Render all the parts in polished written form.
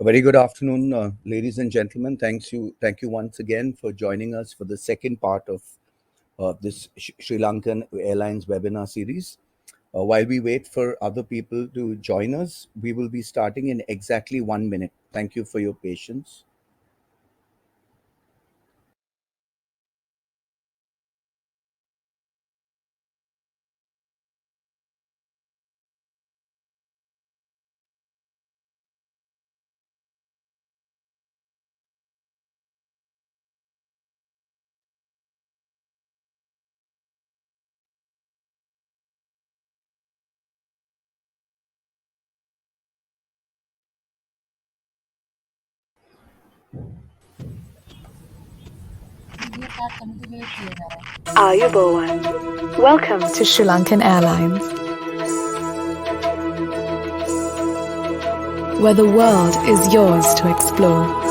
very good afternoon, ladies and gentlemen. Thank you once again for joining us for the second part of this Sri Lankan Airlines Webinar Series. While we wait for other people to join us, we will be starting in exactly 1 minute. Thank you for your patience. Ayubowan. Welcome to SriLankan Airlines, where the world is yours to explore.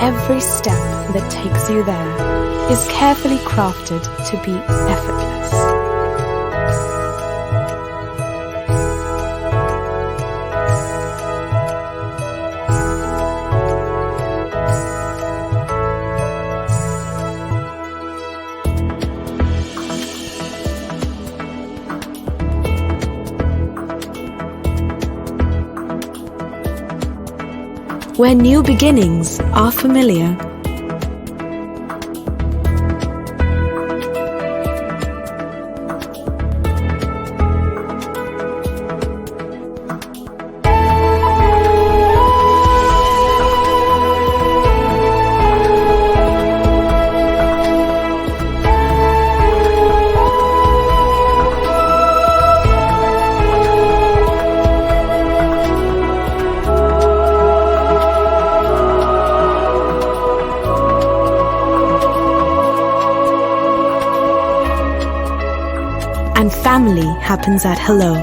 Every step that takes you there is carefully crafted to be effortless. Where new beginnings are familiar. And family happens at hello.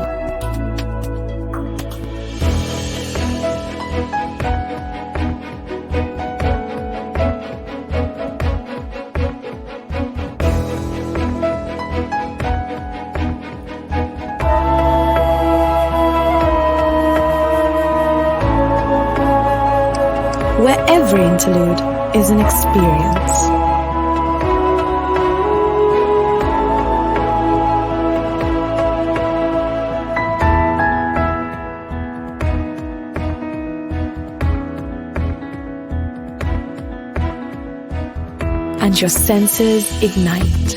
Where every interlude is an experience. And your senses ignite.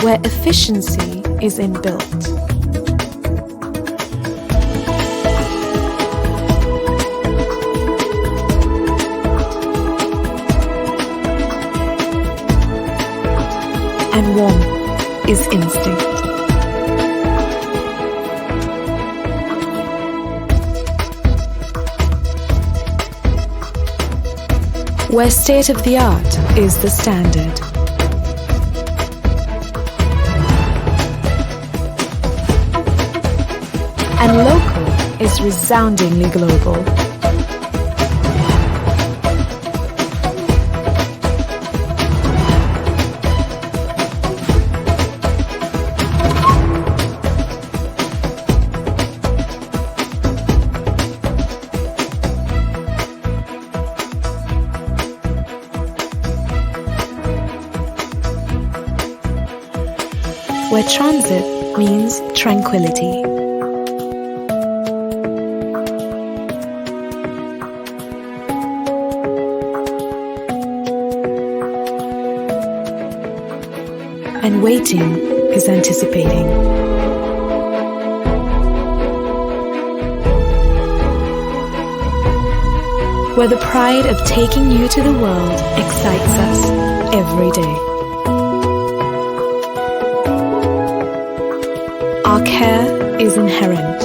Where efficiency is inbuilt. And warmth is instinct. Where state-of-the-art is the standard. And local is resoundingly global. Where transit means tranquility. And waiting is anticipating. Where the pride of taking you to the world excites us every day. Our care is inherent.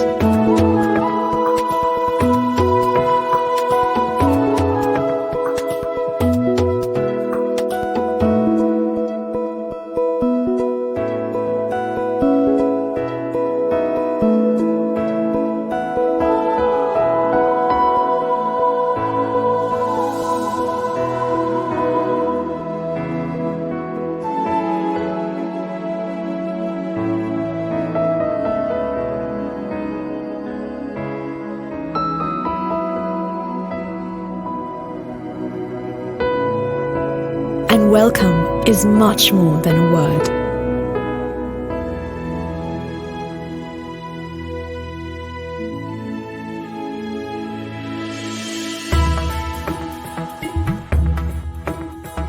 And welcome is much more than a word.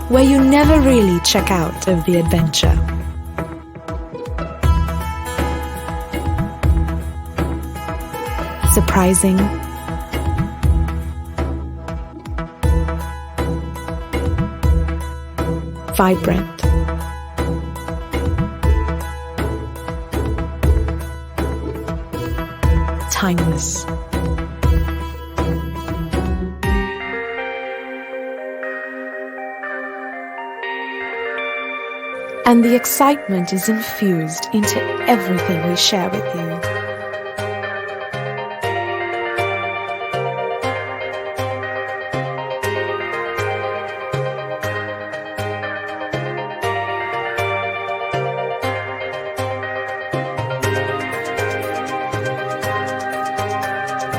Where you never really check out of the adventure. Surprising, vibrant, timeless. And the excitement is infused into everything we share with you.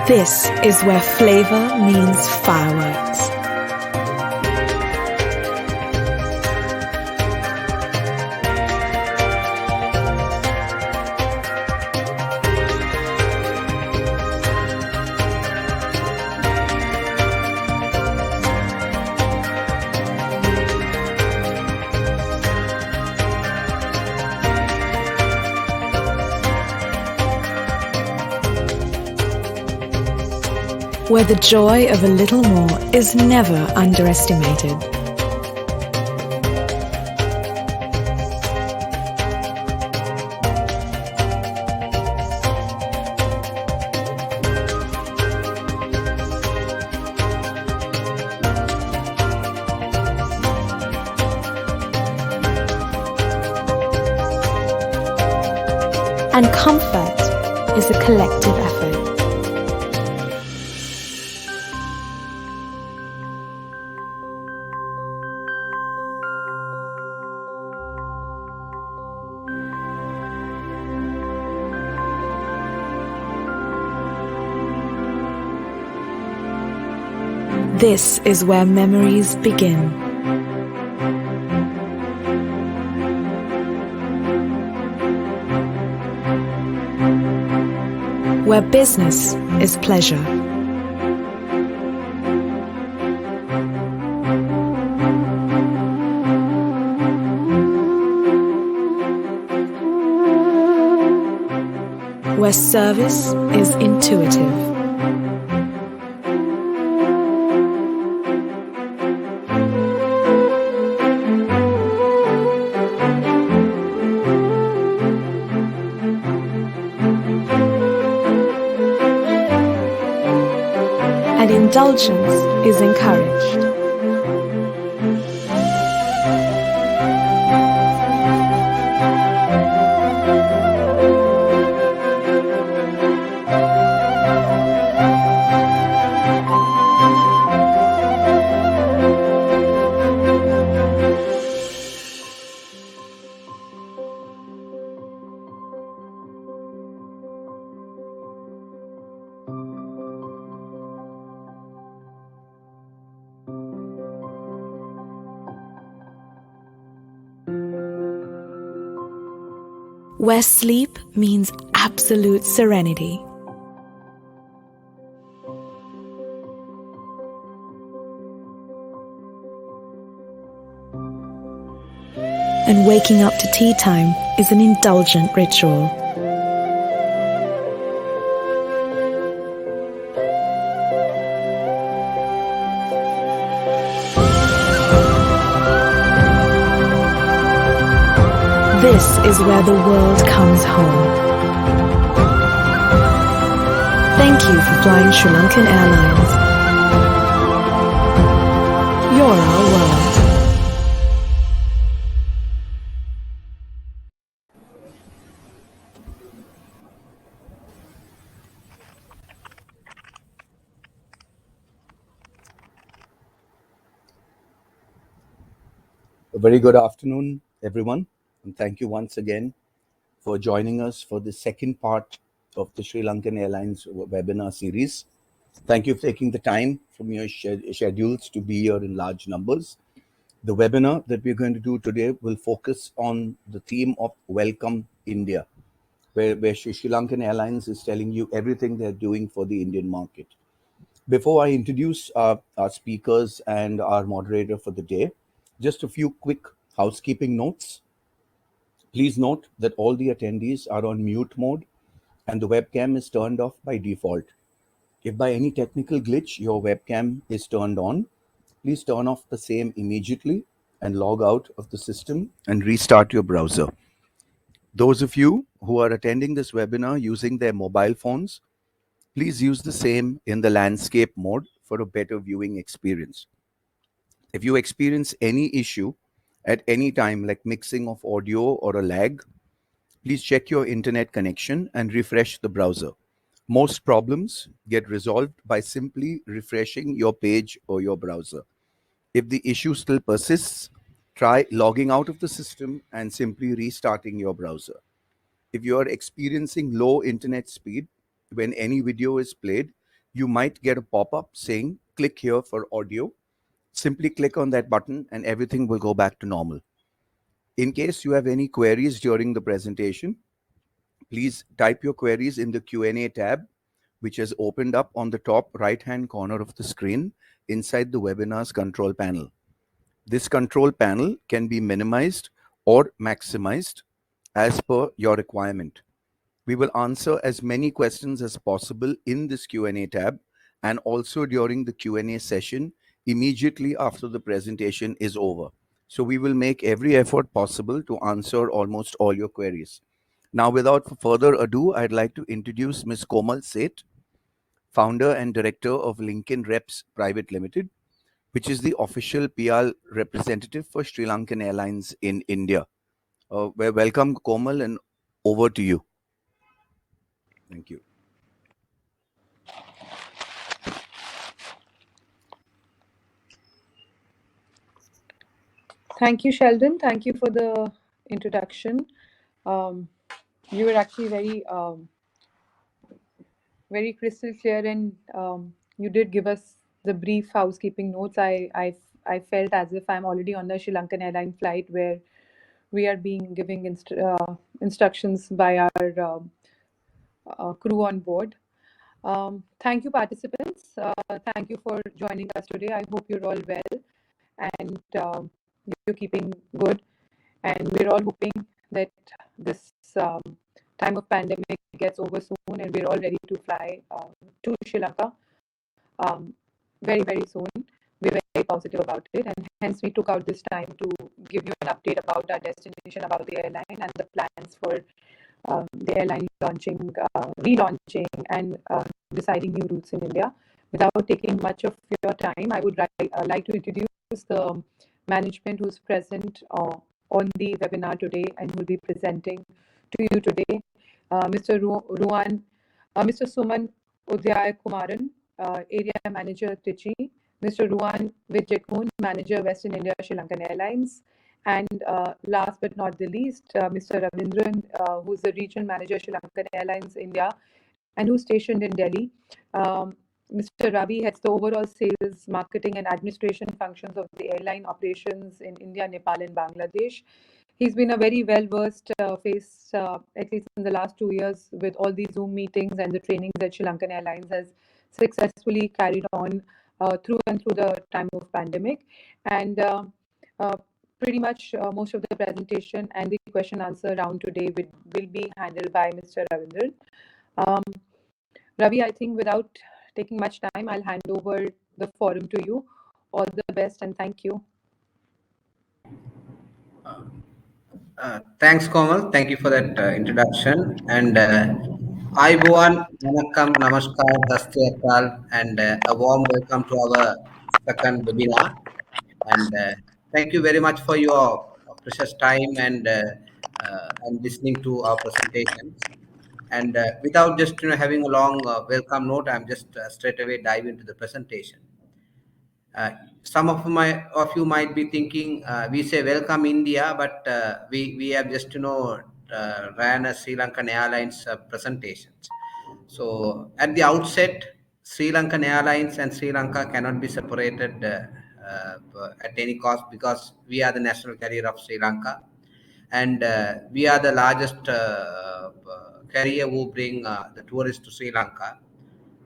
This is where flavor means fireworks. Where the joy of a little more is never underestimated. And comfort is a collective effort. This is where memories begin. Where business is pleasure. Where service is intuitive. And indulgence is encouraged. Where sleep means absolute serenity. And waking up to tea time is an indulgent ritual. This is where the world comes home. Thank you for flying SriLankan Airlines. You're our world. A very good afternoon, everyone, and thank you once again for joining us for the second part of the SriLankan Airlines Webinar Series. Thank you for taking the time from your schedules to be here in large numbers. The webinar that we're going to do today will focus on the theme of Welcome India, where Sri Lankan Airlines is telling you everything they're doing for the Indian market. Before I introduce our speakers and our moderator for the day, just a few quick housekeeping notes. Please note that all the attendees are on mute mode and the webcam is turned off by default. If by any technical glitch your webcam is turned on, please turn off the same immediately and log out of the system and restart your browser. Those of you who are attending this webinar using their mobile phones, please use the same in the landscape mode for a better viewing experience. If you experience any issue at any time, like mixing of audio or a lag, please check your internet connection and refresh the browser. Most problems get resolved by simply refreshing your page or your browser. If the issue still persists, try logging out of the system and simply restarting your browser. If you are experiencing low internet speed when any video is played, you might get a pop-up saying, click here for audio. Simply click on that button and everything will go back to normal. In case you have any queries during the presentation, please type your queries in the Q&A tab, which has opened up on the top right-hand corner of the screen inside the webinar's control panel. This control panel can be minimized or maximized as per your requirement. We will answer as many questions as possible in this Q&A tab and also during the Q&A session immediately after the presentation is over. So we will make every effort possible to answer almost all your queries. Now, without further ado, I'd like to introduce Ms. Komal Seth, founder and director of LINKIN REPS Private Limited, which is the official PR representative for Sri Lankan Airlines in India. Welcome, Komal, and over to you. Thank you. Thank you, Sheldon. Thank you for the introduction. You were actually very crystal clear, and you did give us the brief housekeeping notes. I felt as if I'm already on the Sri Lankan Airlines flight where we are being giving instructions by our crew on board. Thank you, participants. Thank you for joining us today. I hope you're all well and you're keeping good. And we're all hoping that this time of pandemic gets over soon and we're all ready to fly to Sri Lanka very, very soon. We're very positive about it, and hence we took out this time to give you an update about our destination, about the airline, and the plans for the airline relaunching, and deciding new routes in India. Without taking much of your time, I would like to introduce the management who's present on the webinar today and who will be presenting to you today. Mr. Ruwan, Mr. Suman, Udhayakumaran, Area Manager, Trichy, Mr. Ruwan Wijekoon, Manager, Western India, Sri Lankan Airlines, and last but not the least, Mr. Ravindran, who's the Regional Manager, Sri Lankan Airlines India, and who's stationed in Delhi. Mr. Ravi heads the overall sales, marketing, and administration functions of the airline operations in India, Nepal, and Bangladesh. He's been a very well-versed face, at least in the last 2 years, with all these Zoom meetings and the trainings that Sri Lankan Airlines has successfully carried on through the time of pandemic. And pretty much most of the presentation and the question answer round today will be handled by Mr. Ravindran. Ravi, I think without taking much time, I'll hand over the forum to you. All the best and thank you. Thanks, Komal. Thank you for that introduction. And Aiboan, Vanakkam, Namaskar, Dasthiyakal, and a warm welcome to our second webinar. And thank you very much for your precious time and listening to our presentations. And without just having a long welcome note, I'm just straight away dive into the presentation. Some of you might be thinking we say welcome India, but we have just ran a Sri Lankan Airlines presentations. So at the outset, Sri Lankan Airlines and Sri Lanka cannot be separated at any cost, because we are the national carrier of Sri Lanka, and we are the largest carrier who bring the tourists to Sri Lanka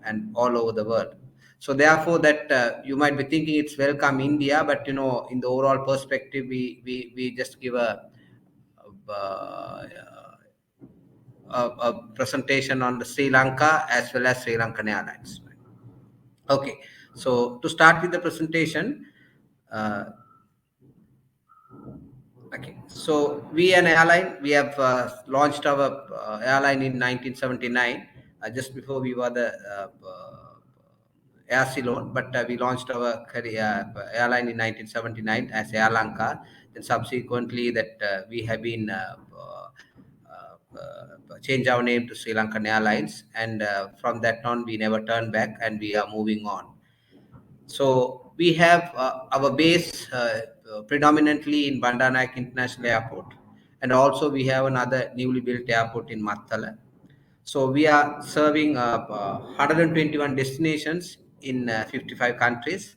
and all over the world. So therefore, that you might be thinking it's welcome India, but in the overall perspective, we just give uh, a presentation on the Sri Lanka as well as SriLankan Airlines. Okay, so to start with the presentation, uh, okay, so we an airline, we have launched our airline in 1979, just before we were the Air Ceylon, but we launched our career, airline in 1979 as Air Lanka. Then subsequently, that we have been change our name to Sri Lankan Airlines, and from that on, we never turn back, and we are moving on. So we have our base predominantly in Bandanaik International Airport, and also we have another newly built airport in Mattala. So we are serving 121 destinations in 55 countries,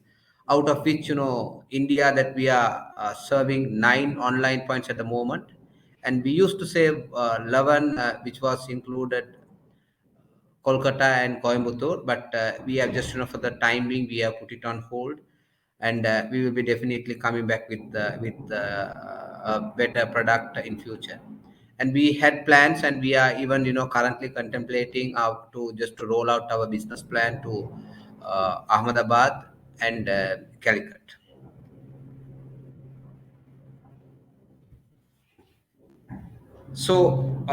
out of which India, that we are serving 9 online points at the moment, and we used to save 11, which was included Kolkata and Coimbatore, but we have just for the time being we have put it on hold, and we will be definitely coming back with a better product in future. And we had plans, and we are even currently contemplating how to just to roll out our business plan to Ahmedabad and Calicut. So,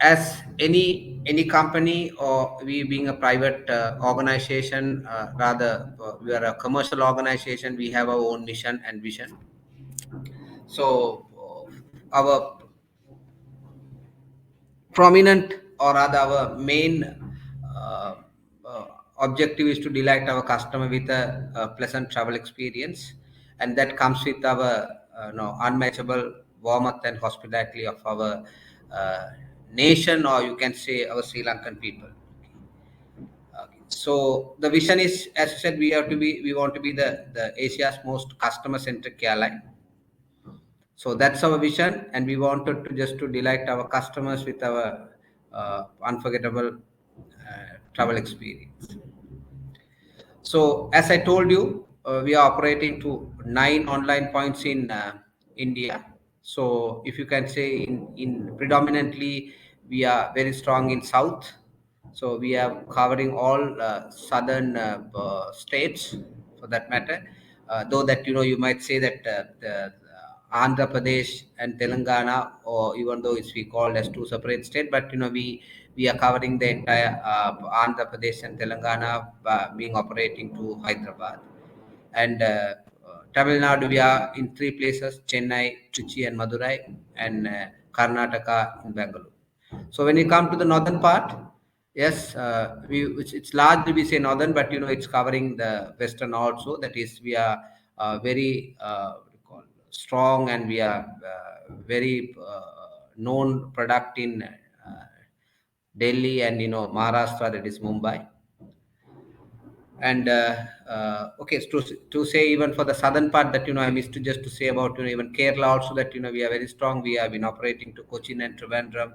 as any company, or we being a private organization, rather we are a commercial organization. We have our own mission and vision. So, our prominent, or rather our main uh, uh, objective is to delight our customer with a pleasant travel experience, and that comes with our unmatchable warmth and hospitality of our uh, nation, or you can say our Sri Lankan people. Okay. So the vision is, as I said, we want to be the Asia's most customer centric airline. So that's our vision, and we wanted to just to delight our customers with our unforgettable travel experience. So as I told you, we are operating to 9 online points in India. So if you can say, in predominantly we are very strong in South. So we are covering all southern states, for that matter. Though that you might say that the Andhra Pradesh and Telangana, or even though it's we called as two separate states, but we are covering the entire Andhra Pradesh and Telangana, being operating to Hyderabad. And Tamil Nadu, we are in 3 places: Chennai, Trichy, and Madurai, and Karnataka in Bangalore. So when you come to the northern part, yes, it's largely we say northern, but it's covering the western also. That is, we are very what you call strong, and we are very known product in Delhi and Maharashtra, that is Mumbai. And okay, to say even for the southern part, that I missed to just to say about even Kerala also, that we are very strong. We have been operating to Cochin and Trivandrum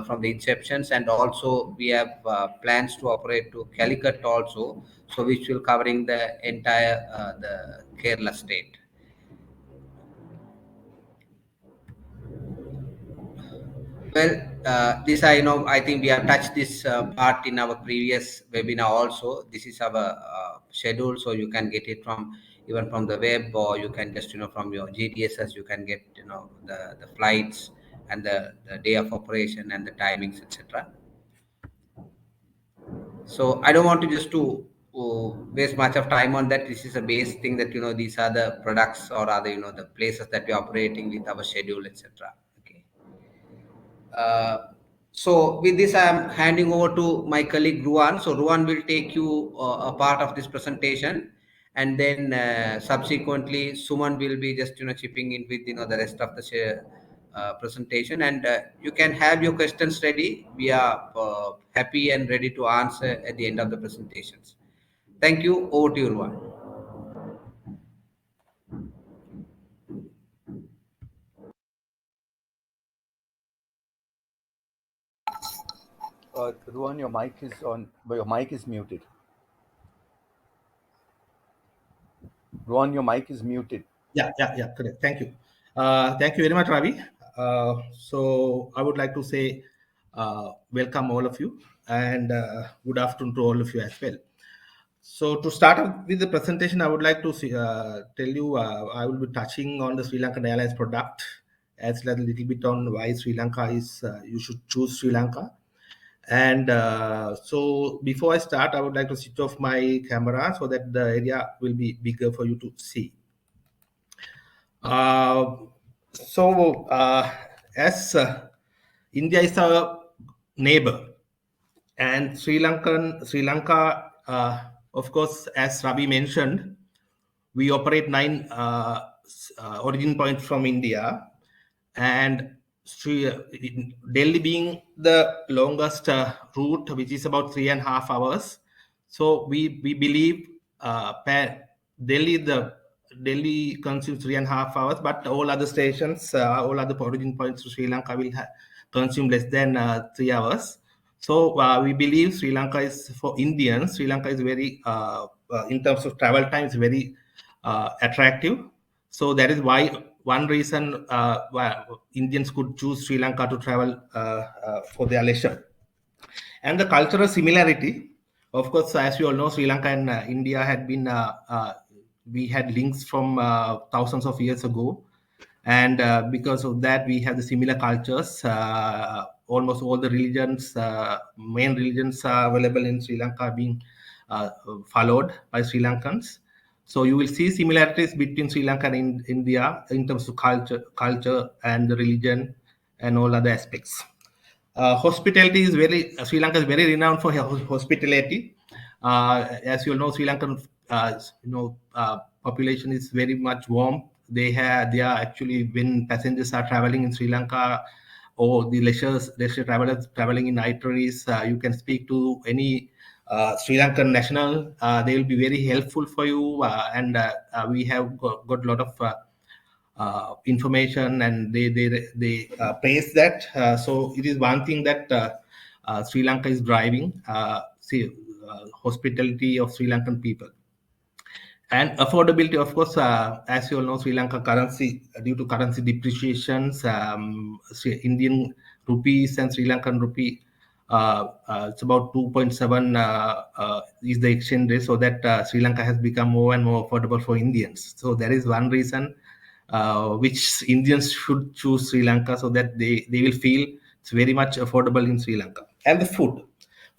from the inceptions, and also we have plans to operate to Calicut also, so which will covering the entire the Kerala state. Well, this I think we have touched this part in our previous webinar also. This is our schedule, so you can get it from even from the web, or you can just from your GDSs you can get the flights and the day of operation and the timings, etc. So I don't want to just to waste much of time on that. This is a base thing that these are the products, or other the places that we are operating with our schedule, etc. Okay. Uh, so with this, I am handing over to my colleague Ruwan. So Ruwan will take you a part of this presentation, and then subsequently Suman will be just chipping in with the rest of the presentation, and you can have your questions ready. We are happy and ready to answer at the end of the presentations. Thank you. Over to you, Ruwan. Ruwan, your mic is on, but your mic is muted. Ruwan, your mic is muted. Yeah, correct. Thank you. Thank you very much, Ravi. So I would like to say welcome all of you and good afternoon to all of you as well. So to start off with the presentation, I would like to tell you I will be touching on the Sri Lankan Airlines product as well as a little bit on why Sri Lanka is you should choose Sri Lanka. And so before I start, I would like to switch off my camera so that the area will be bigger for you to see. Uh, as India is our neighbor, and Sri Lanka, of course, as Ravi mentioned, we operate 9 origin points from India, and Delhi being the longest route, which is about 3.5 hours. So we believe Delhi consumes 3.5 hours, but all other stations, all other origin points to Sri Lanka will consume less than 3 hours. So we believe Sri Lanka is for Indians. Sri Lanka is very, in terms of travel time, is very attractive. So that is why one reason why Indians could choose Sri Lanka to travel for their leisure. And the cultural similarity, of course, as you all know, Sri Lanka and India had been, we had links from thousands of years ago. And because of that, we have the similar cultures. Almost all the religions, main religions are available in Sri Lanka being followed by Sri Lankans. So you will see similarities between Sri Lanka and India in terms of culture and the religion and all other aspects. Hospitality is Sri Lanka is very renowned for hospitality. As you all know, Sri Lankan population is very much warm. They are actually, when passengers are traveling in Sri Lanka or the leisure travelers traveling in itineraries, you can speak to any Sri Lankan national. They will be very helpful for you, and we have got a lot of information, and they praise that. So it is one thing that Sri Lanka is driving, hospitality of Sri Lankan people. And affordability, of course, as you all know, Sri Lanka currency, due to currency depreciations, Indian rupees and Sri Lankan rupee, it's about 2.7 is the exchange rate, so that Sri Lanka has become more and more affordable for Indians. So there is one reason which Indians should choose Sri Lanka, so that they will feel it's very much affordable in Sri Lanka. And the food,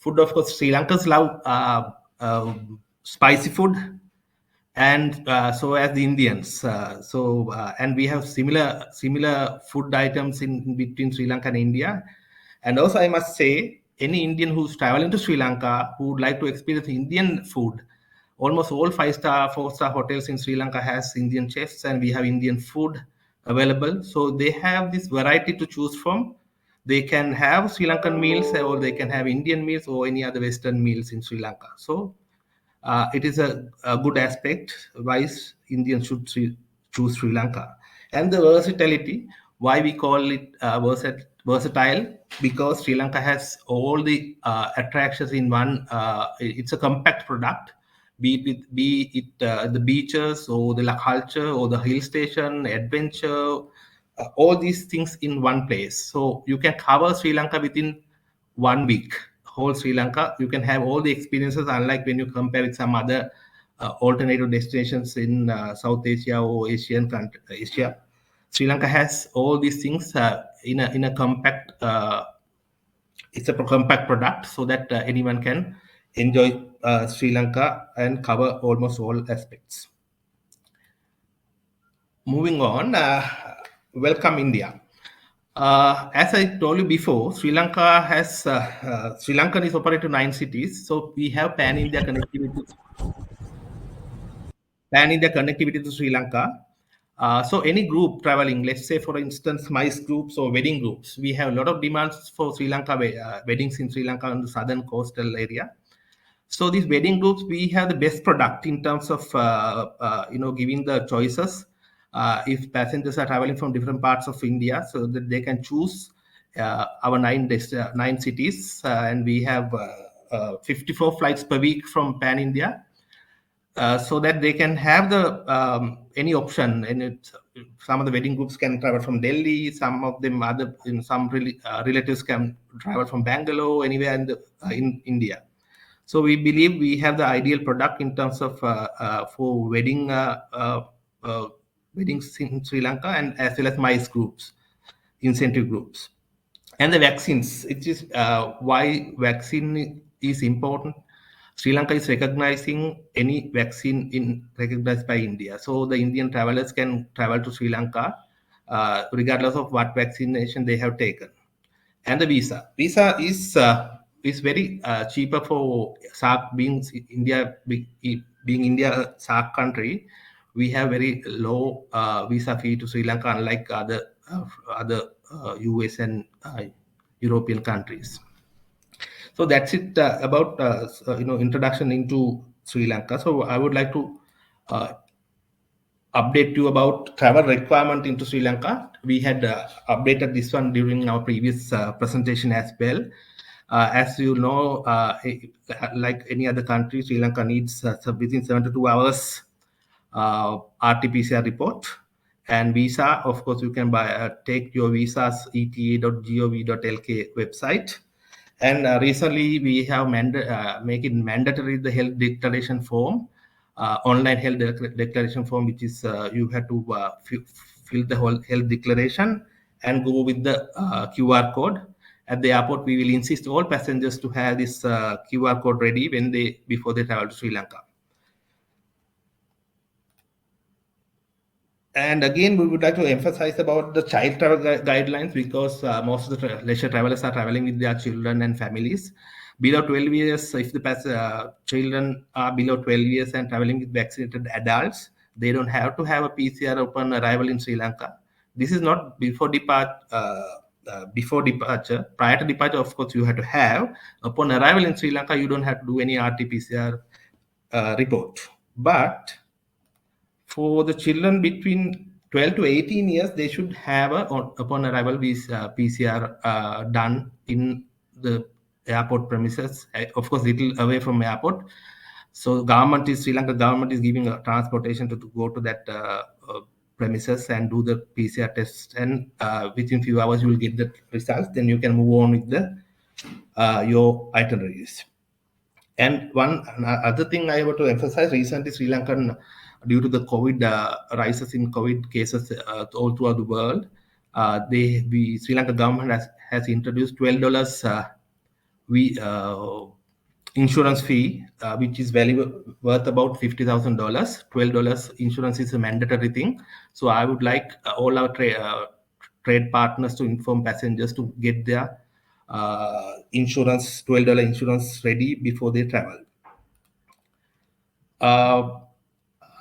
of course, Sri Lankans love spicy food, and so as the Indians. And we have similar food items in between Sri Lanka and India. And also, I must say, any Indian who's traveling to Sri Lanka who would like to experience Indian food, almost all 5-star, 4-star hotels in Sri Lanka has Indian chefs, and we have Indian food available. So they have this variety to choose from. They can have Sri Lankan meals, or they can have Indian meals, or any other Western meals in Sri Lanka. So it is a good aspect why Indians should choose Sri Lanka. And the versatility, why we call it versatile, because Sri Lanka has all the attractions in one. It's a compact product, be it the beaches or the culture or the hill station, adventure, all these things in one place. So you can cover Sri Lanka within 1 week. Whole Sri Lanka, you can have all the experiences, unlike when you compare with some other alternative destinations in South Asia or Asia. Sri Lanka has all these things in a compact. It's a compact product, so that anyone can enjoy Sri Lanka and cover almost all aspects. Moving on, welcome India. As I told you before, Sri Lanka has Sri Lankan is operated to 9 cities, so we have pan-India connectivity. To Sri Lanka. So any group traveling, let's say for instance, MICE groups or wedding groups, we have a lot of demands for Sri Lanka weddings in Sri Lanka on the southern coastal area. So these wedding groups, we have the best product in terms of giving the choices. If passengers are traveling from different parts of India, so that they can choose our 9 cities, and we have 54 flights per week from Pan India, so that they can have the any option. And some of the wedding groups can travel from Delhi, some of them some relatives can travel from Bangalore, anywhere in India. So we believe we have the ideal product in terms of for weddings in Sri Lanka, and as well as MICE groups, incentive groups. And the vaccines, it is why vaccine is important. Sri Lanka is recognizing any vaccine recognized by India. So the Indian travelers can travel to Sri Lanka regardless of what vaccination they have taken. And the visa is very cheaper for SAARC, being India a SAARC country. We have very low visa fee to Sri Lanka, unlike other US and European countries. So that's it about introduction into Sri Lanka. So I would like to update you about travel requirement into Sri Lanka. We had updated this one during our previous presentation as well. As you know, like any other country, Sri Lanka needs within 72 hours RT-PCR report. And visa, of course, you can take your visas eta.gov.lk website. And recently we have make it mandatory the health declaration form, online health declaration form, which is you have to fill the whole health declaration and go with the QR code. At the airport, we will insist all passengers to have this QR code ready before they travel to Sri Lanka. And again, we would like to emphasize about the child travel guidelines, because most of the leisure travelers are traveling with their children and families. Below 12 years, if the children are below 12 years and traveling with vaccinated adults, they don't have to have a PCR upon arrival in Sri Lanka. This is not before departure. Prior to departure, of course, you have to have. Upon arrival in Sri Lanka, you don't have to do any RT-PCR report. But for the children between 12 to 18 years, they should have upon arrival PCR done in the airport premises, of course, little away from airport. So Sri Lanka government is giving a transportation to go to that premises and do the PCR test, and within few hours you will get the results. Then you can move on with your itineraries. And one other thing I want to emphasize, recently Sri Lankan, due to the COVID rises in COVID cases all throughout the world, the Sri Lanka government has introduced $12 insurance fee, which is worth about $50,000. $12 insurance is a mandatory thing. So I would like all our trade partners to inform passengers to get their insurance, $12 insurance ready before they travel.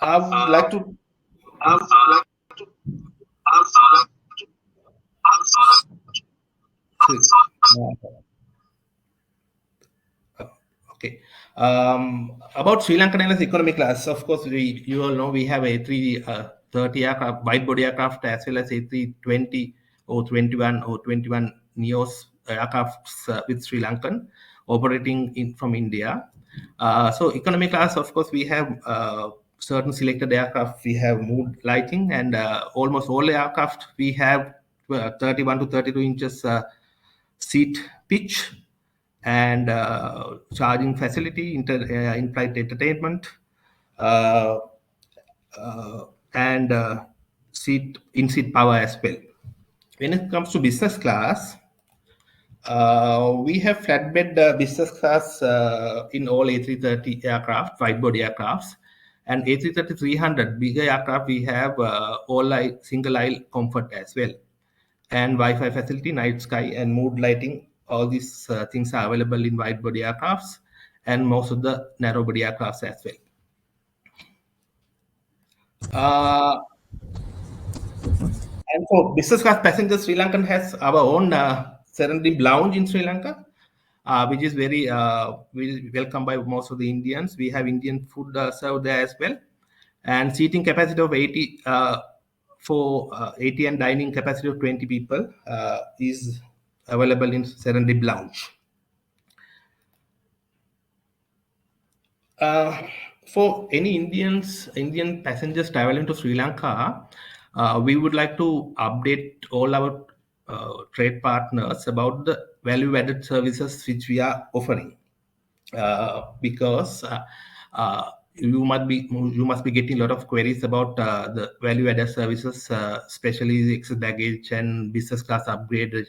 I would like to. Okay. About Sri Lankan Airlines economy class, of course, you all know we have A330 aircraft, wide-body aircraft, as well as A320 or 21 Neos aircrafts with Sri Lankan operating from India. So economy class, of course, we have certain selected aircraft. We have mood lighting, and almost all aircraft we have 31 to 32 inches seat pitch, and charging facility, in-flight entertainment, and in-seat power as well. When it comes to business class, we have flatbed business class in all A330 aircraft, wide-body aircrafts, and A330-300 bigger aircraft. We have single aisle comfort as well, and Wi-Fi facility, night sky, and mood lighting. All these things are available in wide-body aircrafts and most of the narrow-body aircrafts as well. And for business class passengers, Sri Lankan has our own Serenity Lounge in Sri Lanka, which is very welcome by most of the Indians. We have Indian food served there as well, and seating capacity of 80 for 80 and dining capacity of 20 people is available in Serendip Lounge. For any Indian passengers traveling to Sri Lanka, we would like to update all our trade partners about the value-added services which we are offering. Because you must be getting a lot of queries about the value-added services, especially the excess baggage and business class upgrade,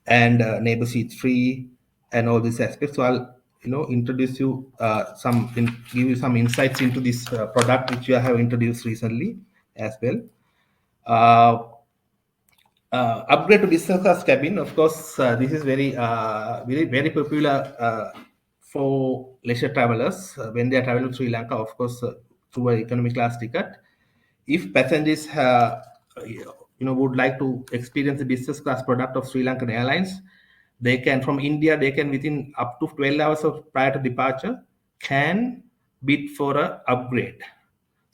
and neighbor seats free, and all these aspects. So I'll introduce you give you some insights into this product which we have introduced recently as well. Upgrade to business class cabin. Of course, this is very popular for leisure travelers when they are traveling to Sri Lanka. Of course, through an economy class ticket. If passengers would like to experience the business class product of SriLankan Airlines, they can, from India, they can within up to 12 hours of prior to departure can bid for a upgrade.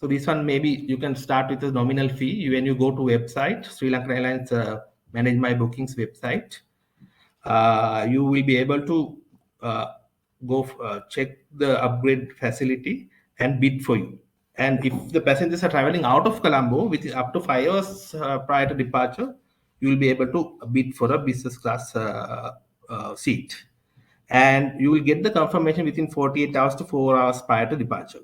So this one, maybe you can start with a nominal fee. When you go to website, SriLankan Airlines Manage My Bookings website, you will be able to check the upgrade facility and bid for you. And if the passengers are traveling out of Colombo with up to 5 hours prior to departure, you will be able to bid for a business class seat. And you will get the confirmation within 48 hours to 4 hours prior to departure.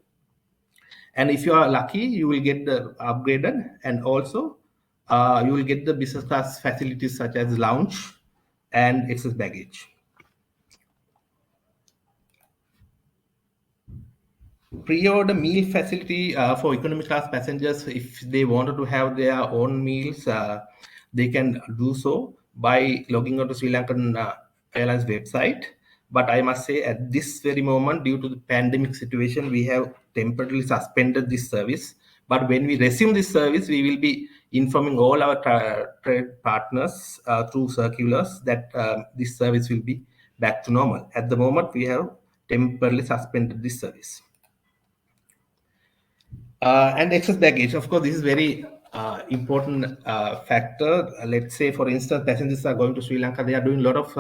And if you are lucky, you will get the upgraded, and also you will get the business class facilities such as lounge and excess baggage. Pre-order meal facility for economy class passengers. If they wanted to have their own meals, they can do so by logging on to SriLankan Airlines website. But I must say, at this very moment, due to the pandemic situation, we have temporarily suspended this service. But when we resume this service, we will be informing all our trade partners through circulars that this service will be back to normal. At the moment, we have temporarily suspended this service. And excess baggage, of course, this is very important factor. Let's say, for instance, passengers are going to Sri Lanka. They are doing a lot of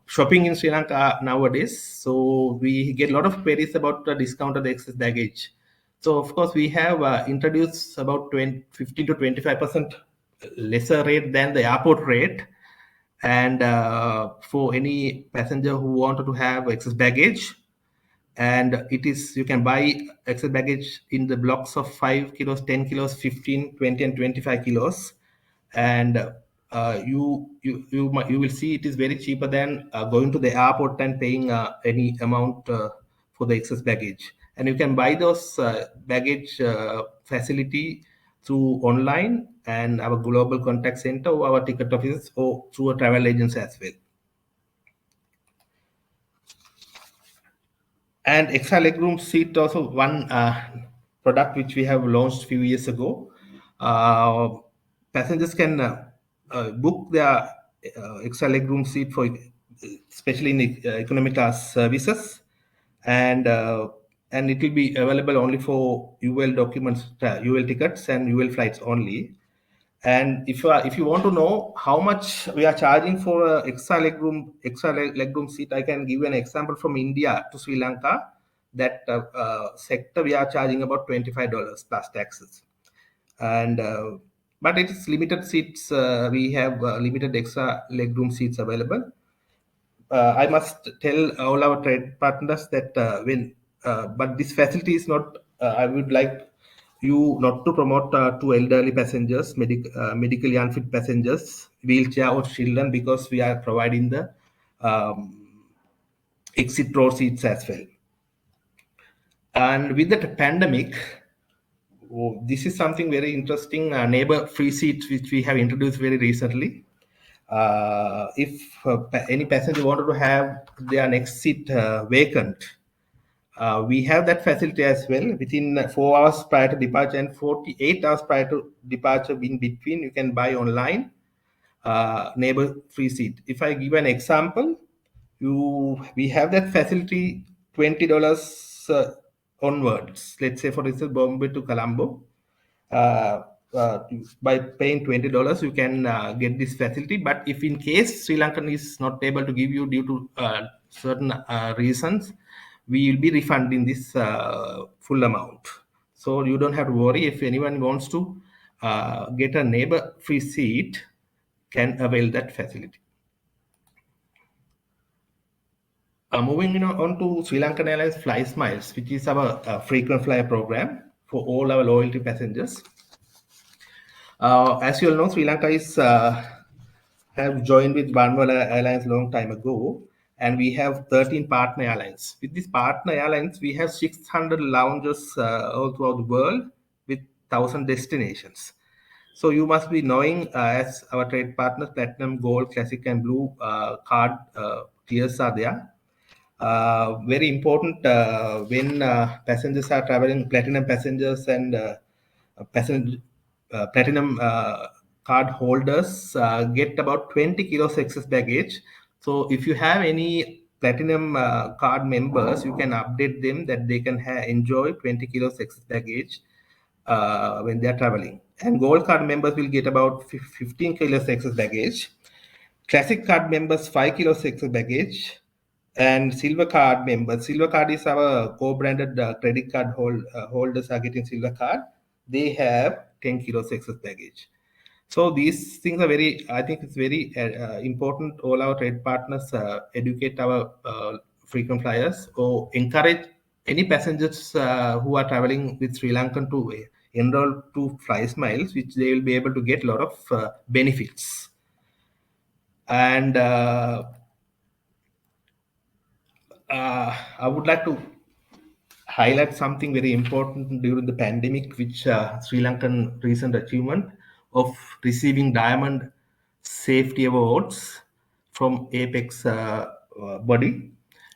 shopping in Sri Lanka nowadays. So we get a lot of queries about the discounted excess baggage. So of course, we have introduced about 15 to 25% lesser rate than the airport rate. And for any passenger who wanted to have excess baggage, and you can buy excess baggage in the blocks of 5 kilos, 10 kilos, 15, 20, and 25 kilos. And you will see it is very cheaper than going to the airport and paying any amount for the excess baggage. And you can buy those baggage facility through online and our global contact center or our ticket offices or through a travel agents as well. And extra legroom seat, also one product which we have launched a few years ago. Passengers can book their extra legroom seat for, especially in economy class services, and it will be available only for UL documents, UL tickets, and UL flights only. And if you want to know how much we are charging for a extra legroom seat, I can give you an example from India to Sri Lanka. That sector we are charging about $25 plus taxes, and but it is limited seats. We have limited extra legroom seats available. I must tell all our trade partners that but this facility is not. I would like you not to promote to elderly passengers, medically unfit passengers, wheelchair or children, because we are providing the exit row seats as well. And with the pandemic, this is something very interesting, neighbor free seats which we have introduced very recently. If any passenger wanted to have their next seat vacant, we have that facility as well. Within 4 hours prior to departure and 48 hours prior to departure, in between, you can buy online neighbor free seat. If I give an example, we have that facility $20 onwards. Let's say, for instance, Bombay to Colombo. by paying $20, you can get this facility. But if in case Sri Lankan is not able to give you due to certain reasons, we will be refunding this full amount. So you don't have to worry. If anyone wants to get a neighbor free seat, can avail that facility. Moving on to SriLankan Airlines Fly Smiles, which is our frequent flyer program for all our loyalty passengers. As you all know, Sri Lanka is have joined with Banwala Airlines long time ago, and we have 13 partner airlines. With these partner airlines, we have 600 lounges all throughout the world with 1,000 destinations. So you must be knowing as our trade partners, Platinum, Gold, Classic, and Blue card tiers are there. Very important when passengers are traveling, platinum passengers and platinum card holders get about 20 kilos excess baggage. So if you have any platinum card members, you can update them that they can enjoy 20 kilos excess baggage when they are traveling. And gold card members will get about 15 kilos excess baggage. Classic card members 5 kilos excess baggage. And silver card members, silver card is our co-branded credit card holders are getting silver card. They have 10 kilos excess baggage. So these things are I think it's very important. All our trade partners educate our frequent flyers or encourage any passengers who are traveling with Sri Lankan to enroll to Fly Smiles, which they will be able to get a lot of benefits. And I would like to highlight something very important during the pandemic, which Sri Lankan recent achievement of receiving Diamond Safety Awards from Apex body.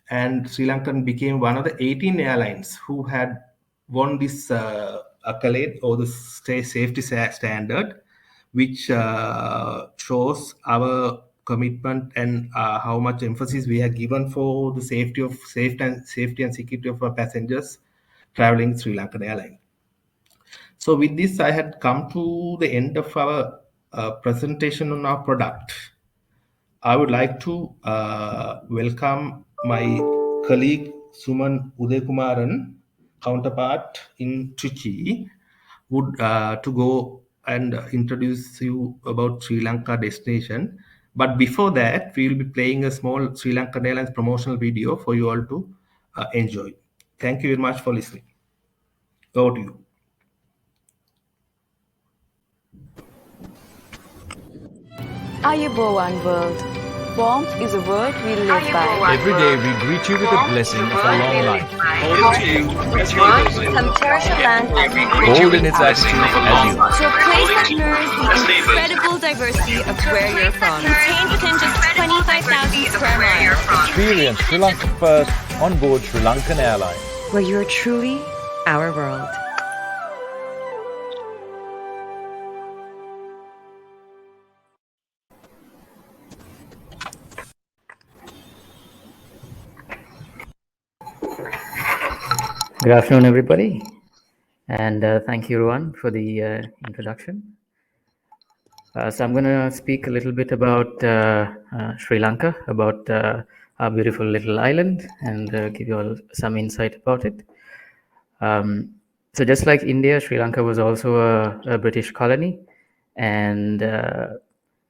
And Sri Lankan became one of the 18 airlines who had won this accolade or the safety standard, which shows our commitment and how much emphasis we have given for the safety and security of our passengers traveling Sri Lankan Airlines. So with this, I had come to the end of our presentation on our product. I would like to welcome my colleague Suman Udhayakumaran, counterpart in Trichy, would to go and introduce you about Sri Lanka destination. But before that, we will be playing a small Sri Lankan Airlines promotional video for you all to enjoy. Thank you very much for listening. Over to you. Ayubowan world. Warmth is a word we live by. Every day we greet you with a blessing of a long life. Come cherish a land as Bold in its attitude as you are. to a place that mirrors the incredible diversity of where you're from. Contained within just 25,000 square miles. Experience Sri Lanka first on board Sri Lankan Airlines. Where you're truly our world. Good afternoon, everybody, and thank you, Ruwan, for the introduction. So I'm going to speak a little bit about Sri Lanka, about our beautiful little island, and give you all some insight about it. So just like India, Sri Lanka was also a British colony, and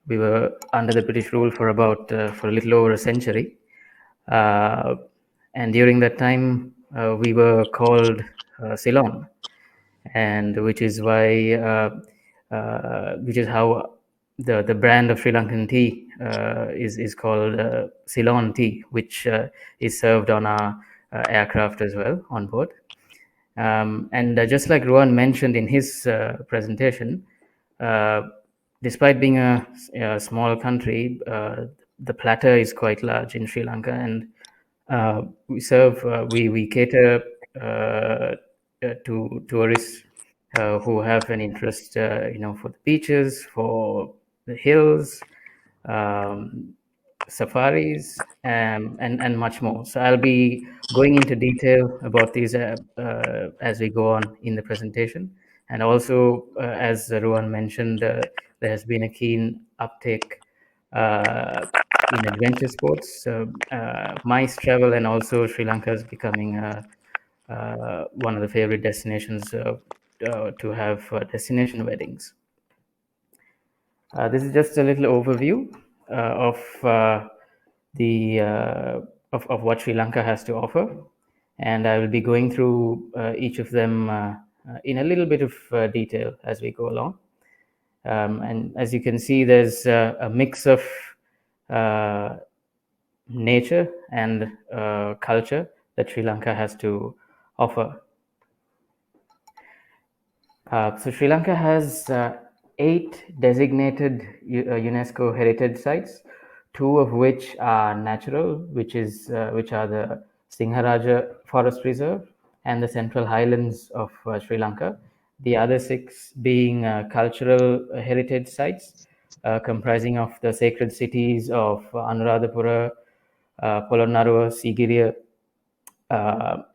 we were under the British rule for a little over a century. And during that time, we were called Ceylon, and which is how the brand of Sri Lankan tea is called Ceylon tea, which is served on our aircraft as well on board. And just like Ruwan mentioned in his presentation, despite being a small country, the platter is quite large in Sri Lanka, and we cater to tourists who have an interest, for the beaches, for the hills, safaris, and much more. So I'll be going into detail about these as we go on in the presentation, And also, as Ruwan mentioned, there has been a keen uptake in adventure sports. MICE travel and also Sri Lanka is becoming one of the favorite destinations to have destination weddings. This is just a little overview of what Sri Lanka has to offer, and I will be going through each of them in a little bit of detail as we go along. And as you can see, there's a mix of nature and culture that Sri Lanka has to offer. So Sri Lanka has 8 designated UNESCO heritage sites, 2 of which are natural, which are the Singharaja Forest Reserve and the Central Highlands of Sri Lanka. The other 6 being cultural heritage sites, comprising of the sacred cities of Anuradhapura, Polonnaruwa, Sigiriya,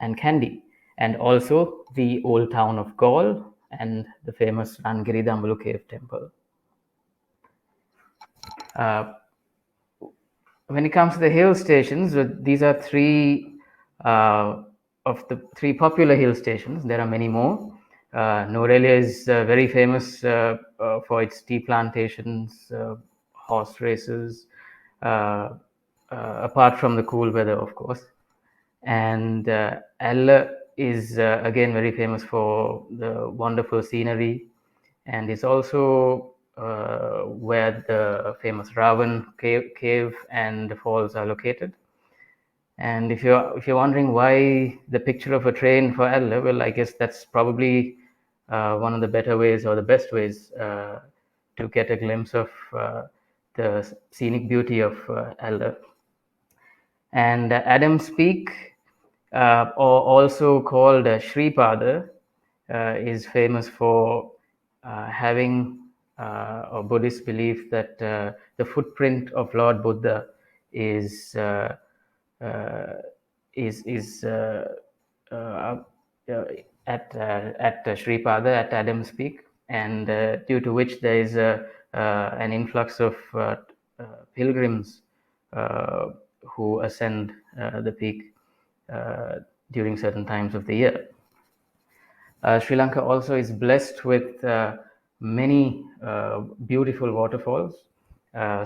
and Kandy, and also the old town of Gaul and the famous Rangiri Dambalu Cave Temple. When it comes to the hill stations, these are 3 of the 3 popular hill stations. There are many more. Norelia is very famous for its tea plantations, horse races, apart from the cool weather, of course. And Ella is again very famous for the wonderful scenery, and is also where the famous Ruwan cave and falls are located. And if you're wondering why the picture of a train for Ella, well, I guess that's probably one of the better ways or the best ways to get a glimpse of the scenic beauty of Ella. And Adams Peak, or also called Shripada, is famous for having a Buddhist belief that the footprint of Lord Buddha is at Shripada, at Adams Peak, and due to which there is an influx of pilgrims who ascend the peak during certain times of the year. Sri Lanka also is blessed with many beautiful waterfalls.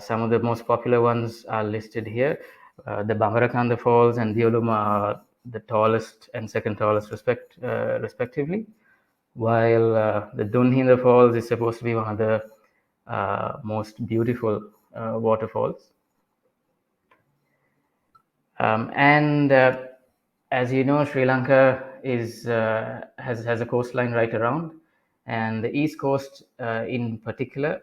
Some of the most popular ones are listed here. The Bangarakanda Falls and Dioluma are the tallest and second tallest respectively, while the Dunhinda Falls is supposed to be one of the most beautiful waterfalls. And as you know, Sri Lanka has a coastline right around, and the east coast in particular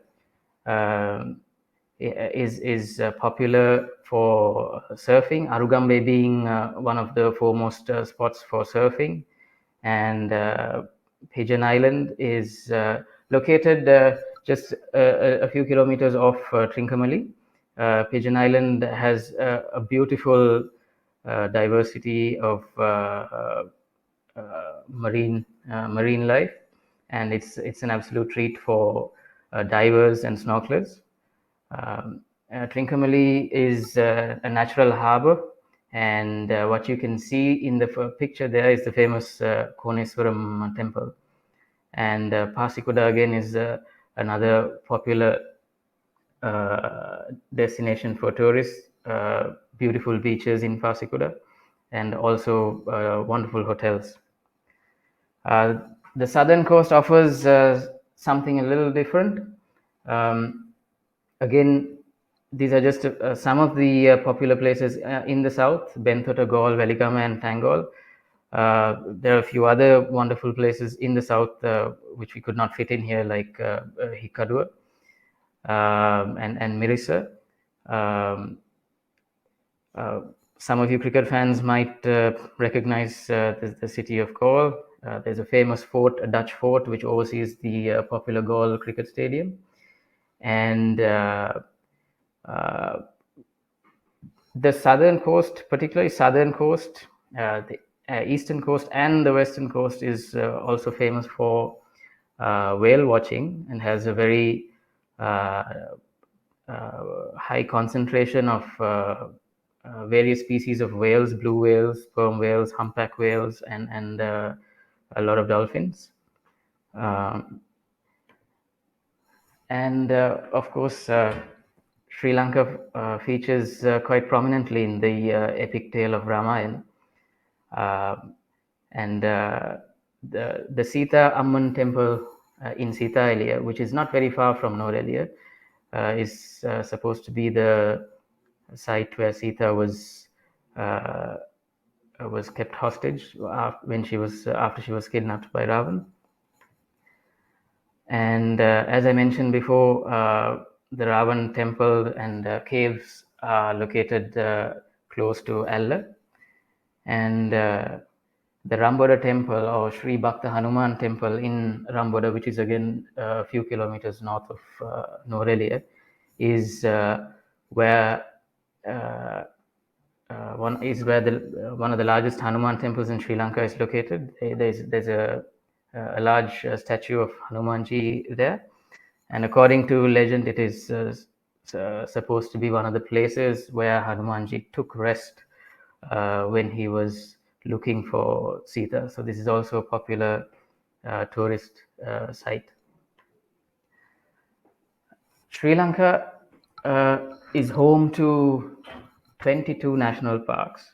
is popular for surfing. Arugambe being one of the foremost spots for surfing, and Pigeon Island is located just a few kilometers off Trincomalee. Pigeon Island has a beautiful diversity of marine life, and it's an absolute treat for divers and snorkelers. Trincomalee is a natural harbor, and what you can see in the picture there is the famous Koneswaram temple. And Pasikuda again is another popular destination for tourists. Beautiful beaches in Pasikuda, and also wonderful hotels. The southern coast offers something a little different. Again, these are just some of the popular places in the south: Bentota, Gaul, Veligama, and Tangol. There are a few other wonderful places in the south which we could not fit in here, like Hikkaduwa and Mirissa. Some of you cricket fans might recognize the city of Gaul. There's a famous fort, a Dutch fort, which oversees the popular Gaul cricket stadium. And the southern coast, particularly southern coast, the eastern coast and the western coast is also famous for whale watching and has a very high concentration of various species of whales, blue whales, sperm whales, humpback whales, and a lot of dolphins. And of course, Sri Lanka features quite prominently in the epic tale of Ramayana. And the Sita Amman temple in Sita, which is not very far from Norelia, is supposed to be the site where Sita was kept hostage after she was kidnapped by Ravan. And as I mentioned before, the Ravan temple and caves are located close to Alla. And the Ramboda temple, or Sri Bhakta Hanuman temple in Ramboda, which is again a few kilometers north of Norelia, is where one of the largest Hanuman temples in Sri Lanka is located. There's a large statue of Hanumanji there, and according to legend, it is supposed to be one of the places where Hanumanji took rest when he was looking for Sita. So this is also a popular tourist site. Sri Lanka is home to 22 national parks,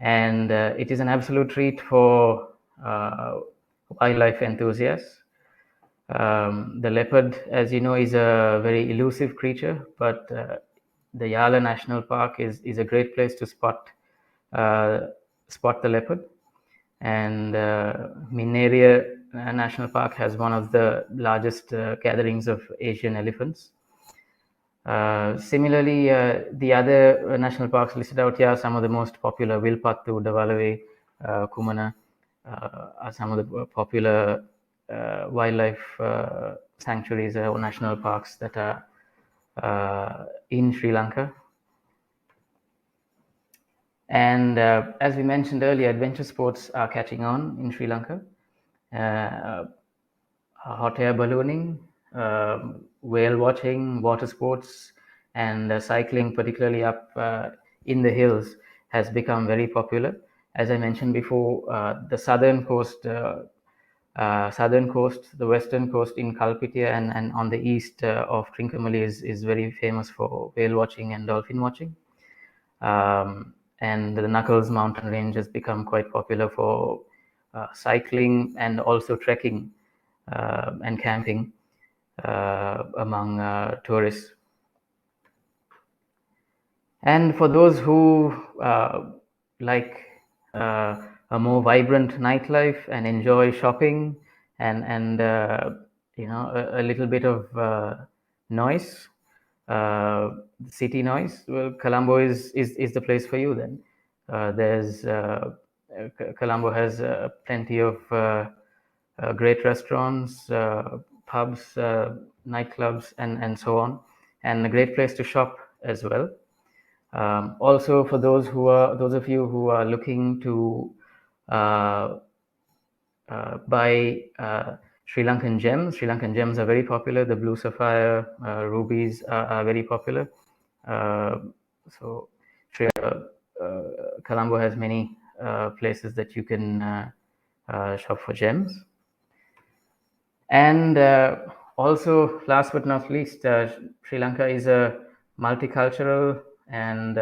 and it is an absolute treat for wildlife enthusiasts. The leopard, as you know, is a very elusive creature, but the Yala National Park is a great place to spot the leopard. And Minneria National Park has one of the largest gatherings of Asian elephants. Similarly, the other national parks listed out here, some of the most popular, Vilpattu, Davalawe, Kumana, are some of the popular wildlife sanctuaries or national parks that are in Sri Lanka. And as we mentioned earlier, adventure sports are catching on in Sri Lanka. Hot air ballooning, whale watching, water sports, and cycling, particularly up in the hills, has become very popular. As I mentioned before, the southern coast, the western coast in Kalpitia and on the east of Trincomalee is very famous for whale watching and dolphin watching. And the Knuckles mountain range has become quite popular for cycling and also trekking and camping among tourists. And for those who like a more vibrant nightlife and enjoy shopping and a little bit of noise, city noise, well, Colombo is the place for you then. Colombo has plenty of great restaurants, pubs, nightclubs, and so on, and a great place to shop as well. Also, for those of you who are looking to buy Sri Lankan gems. Sri Lankan gems are very popular. The blue sapphire rubies are very popular. So Colombo has many places that you can shop for gems. And also, last but not least, Sri Lanka is a multicultural and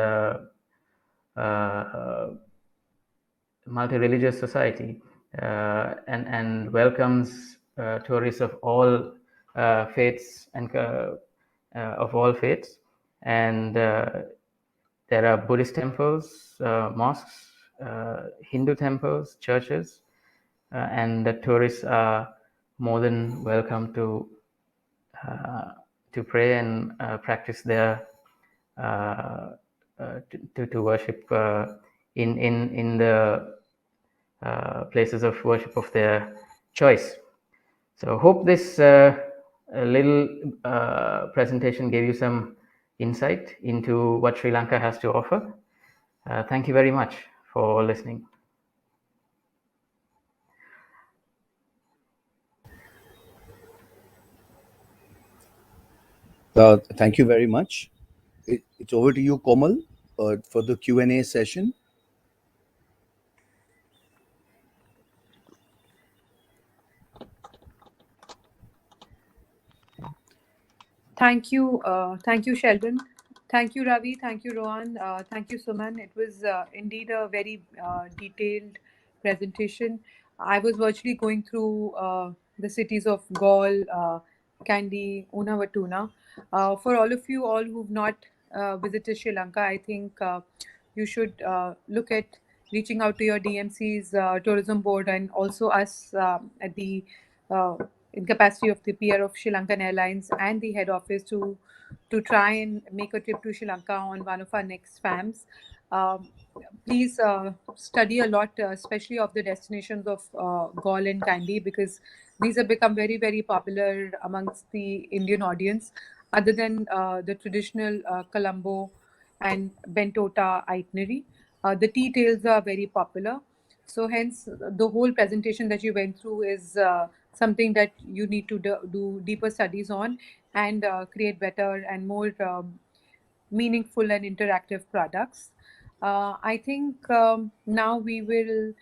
multi-religious society, and welcomes tourists of all faiths and of all faiths. And there are Buddhist temples, mosques, Hindu temples, churches, and the tourists are more than welcome to pray and practice their to worship in the places of worship of their choice. So hope this little presentation gave you some insight into what Sri Lanka has to offer. Thank you very much for listening. Thank you very much. It's over to you, Komal, for the Q&A session. Thank you, Sheldon. Thank you, Ravi. Thank you, Rohan. Thank you, Suman. It was indeed a very detailed presentation. I was virtually going through the cities of Gaul, Kandy, Unawatuna. For all of you all who've not visited Sri Lanka, I think you should look at reaching out to your DMC's tourism board and also us at the uh, in capacity of the PR of Sri Lankan Airlines and the head office to try and make a trip to Sri Lanka on one of our next FAMs. Um, Please study a lot, especially of the destinations of Gaul and Kandy, because these have become very, very popular amongst the Indian audience. Other than the traditional Colombo and Bentota itinerary, the tea tales are very popular. So hence, the whole presentation that you went through is something that you need to do deeper studies on and create better and more meaningful and interactive products. I think now we will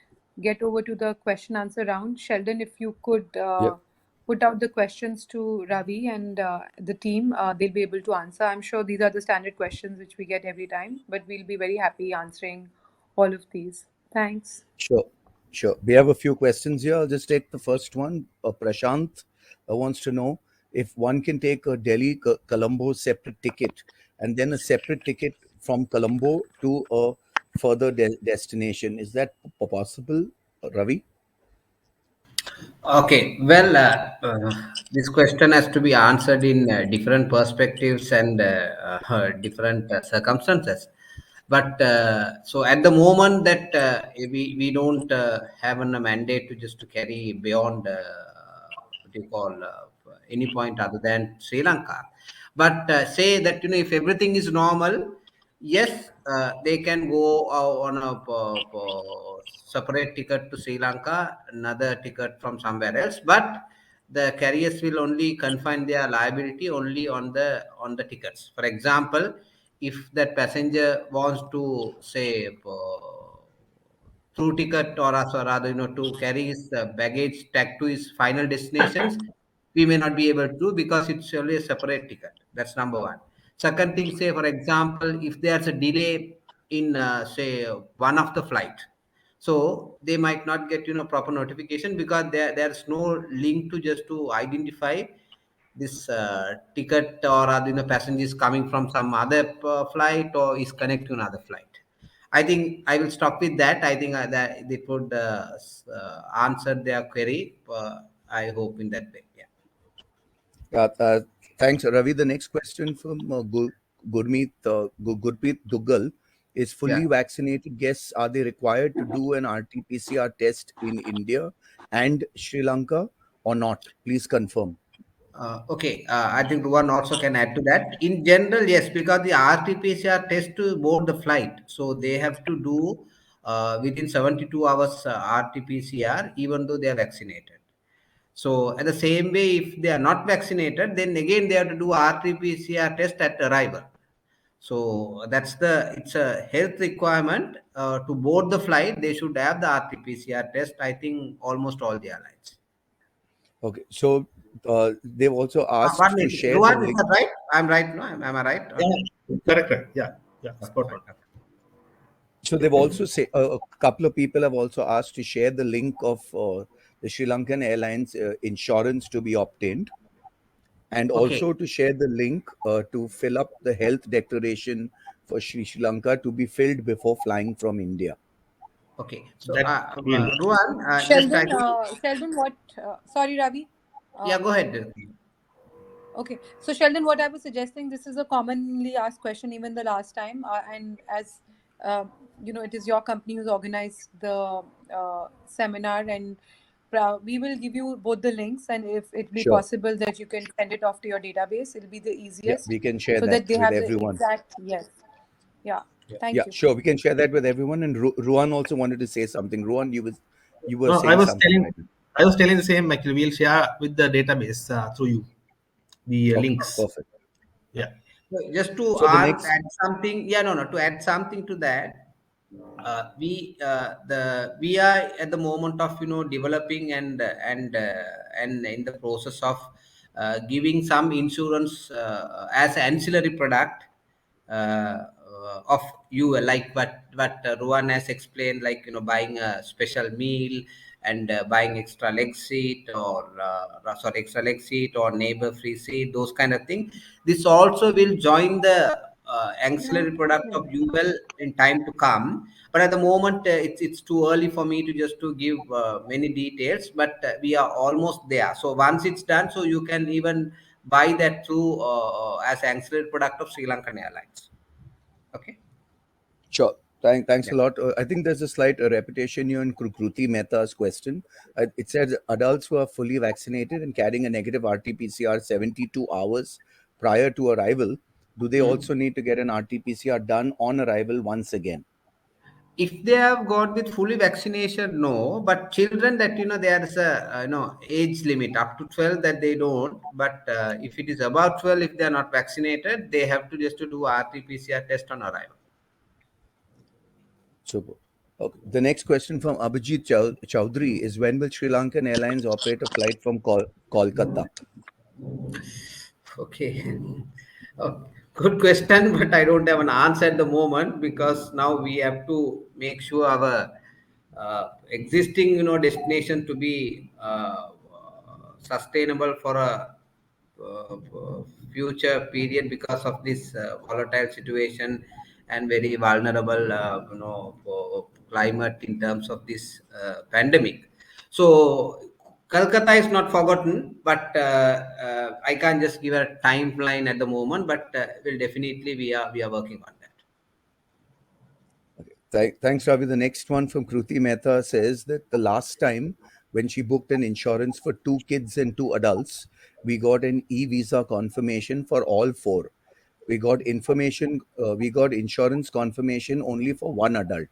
get over to the question answer round. Sheldon, if you could Yep. put out the questions to Ravi and the team, they'll be able to answer. I'm sure these are the standard questions which we get every time, but we'll be very happy answering all of these. Thanks. Sure. Sure. We have a few questions here. I'll just take the first one. Prashant wants to know if one can take a Delhi Colombo separate ticket and then a separate ticket from Colombo to a further destination. Is that possible, Ravi? Okay, well, this question has to be answered in different perspectives and different circumstances. But so at the moment that we don't have a mandate to just to carry beyond what you call any point other than Sri Lanka. But say that if everything is normal, yes, they can go on a separate ticket to Sri Lanka, another ticket from somewhere else. But the carriers will only confine their liability only on the tickets. For example, if that passenger wants to say through ticket or as or rather to carry his baggage tag to his final destinations, we may not be able to because it's only a separate ticket. That's number one. Second thing, say for example, if there's a delay in say one of the flight, so they might not get proper notification because there's no link to just to identify this ticket or other passengers coming from some other flight or is connected to another flight. I think I will stop with that. I think that they could answer their query. I hope in that way. Yeah. Thanks, Ravi. The next question from Gurmeet Duggal is fully Yeah. vaccinated guests, are they required to do an RT-PCR test in India and Sri Lanka or not? Please confirm. Okay, I think Ruwan also can add to that. In general, yes, because the RT-PCR test to board the flight, so they have to do within 72 hours RT-PCR, even though they are vaccinated. So, at the same way, if they are not vaccinated, then again they have to do RT-PCR test at arrival. So it's a health requirement to board the flight. They should have the RT-PCR test. I think almost all the airlines. Okay, so they've also One asked to minute. share the Ruwan, is link. that right? I'm right, no? Am I right? Yeah, correct. Yeah, spot on. So they've also say a couple of people have also asked to share the link of the Sri Lankan Airlines insurance to be obtained, and Okay. also to share the link to fill up the health declaration for Sri Lanka to be filled before flying from India. Okay. So, That will. Ruwan, just I Sheldon, think, Sheldon, what? Sorry, Ravi. yeah, Uh, go ahead. Okay, so Sheldon, what I was suggesting, this is a commonly asked question even the last time, and as it is your company who's organized the seminar, and we will give you both the links, and if it be Sure. possible that you can send it off to your database, it'll be the Yeah, easiest, we can share so that that they with have the everyone. exact yes. Yeah, Yeah, thank you. sure. We can share that with everyone. And Ruwan also wanted to say something. Ruwan, you were No, saying something, right? I was telling the same. Actually, we'll share with the database through you the Okay, links. perfect. Yeah. So just to So the next, add something, yeah, no, to add something to that, we are at the moment of developing and in the process of giving some insurance as ancillary product of you, like what Ruwan has explained, like buying a special meal and buying extra leg seat or extra leg seat or neighbor free seat, those kind of thing. This also will join the ancillary product of UL in time to come. But at the moment, it's too early for me to just to give many details. But we are almost there. So once it's done, so you can even buy that through as ancillary product of Sri Lankan Airlines. Okay. sure. Thanks Yeah. a lot. I think there's a slight repetition here in Kruti Mehta's question. It says adults who are fully vaccinated and carrying a negative RT-PCR 72 hours prior to arrival, do they also need to get an RT-PCR done on arrival once again? If they have got with fully vaccination, no. But children that there is a age limit up to 12 that they don't. But if it is above 12, if they are not vaccinated, they have to just to do RT-PCR test on arrival. Super. Okay. The next question from Abhijit Chowdhury is, when will Sri Lankan Airlines operate a flight from Kolkata? Okay. Oh, good question, but I don't have an answer at the moment, because now we have to make sure our existing destination to be sustainable for a future period, because of this volatile situation and very vulnerable climate in terms of this pandemic. So Calcutta is not forgotten, but I can't just give a timeline at the moment. But will definitely we are working on that. Okay. Thanks, Ravi. The next one from Kruti Mehta says that the last time when she booked an insurance for 2 kids and 2 adults, we got an e-visa confirmation for all 4. We got insurance confirmation only for 1 adult.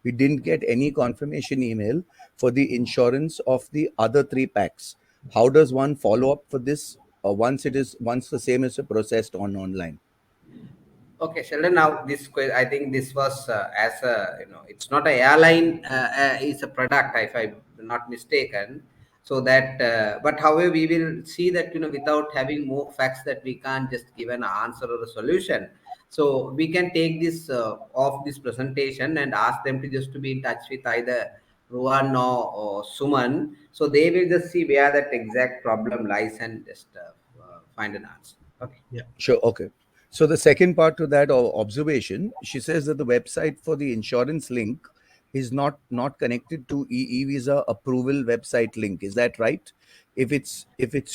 We didn't get any confirmation email for the insurance of the other 3 packs. How does one follow up for this once the same is processed online? Okay, Sheldon. Now, I think this was as a it's not a airline. It's a product, if I'm not mistaken. So that, but however, we will see that without having more facts, that we can't just give an answer or a solution. So we can take this off this presentation and ask them to just to be in touch with either Ruwan or Suman. So they will just see where that exact problem lies and just find an answer. Okay. Yeah. Sure. Okay. So the second part to that observation, she says that the website for the insurance link is not connected to e-visa approval website link. Is that right? If it's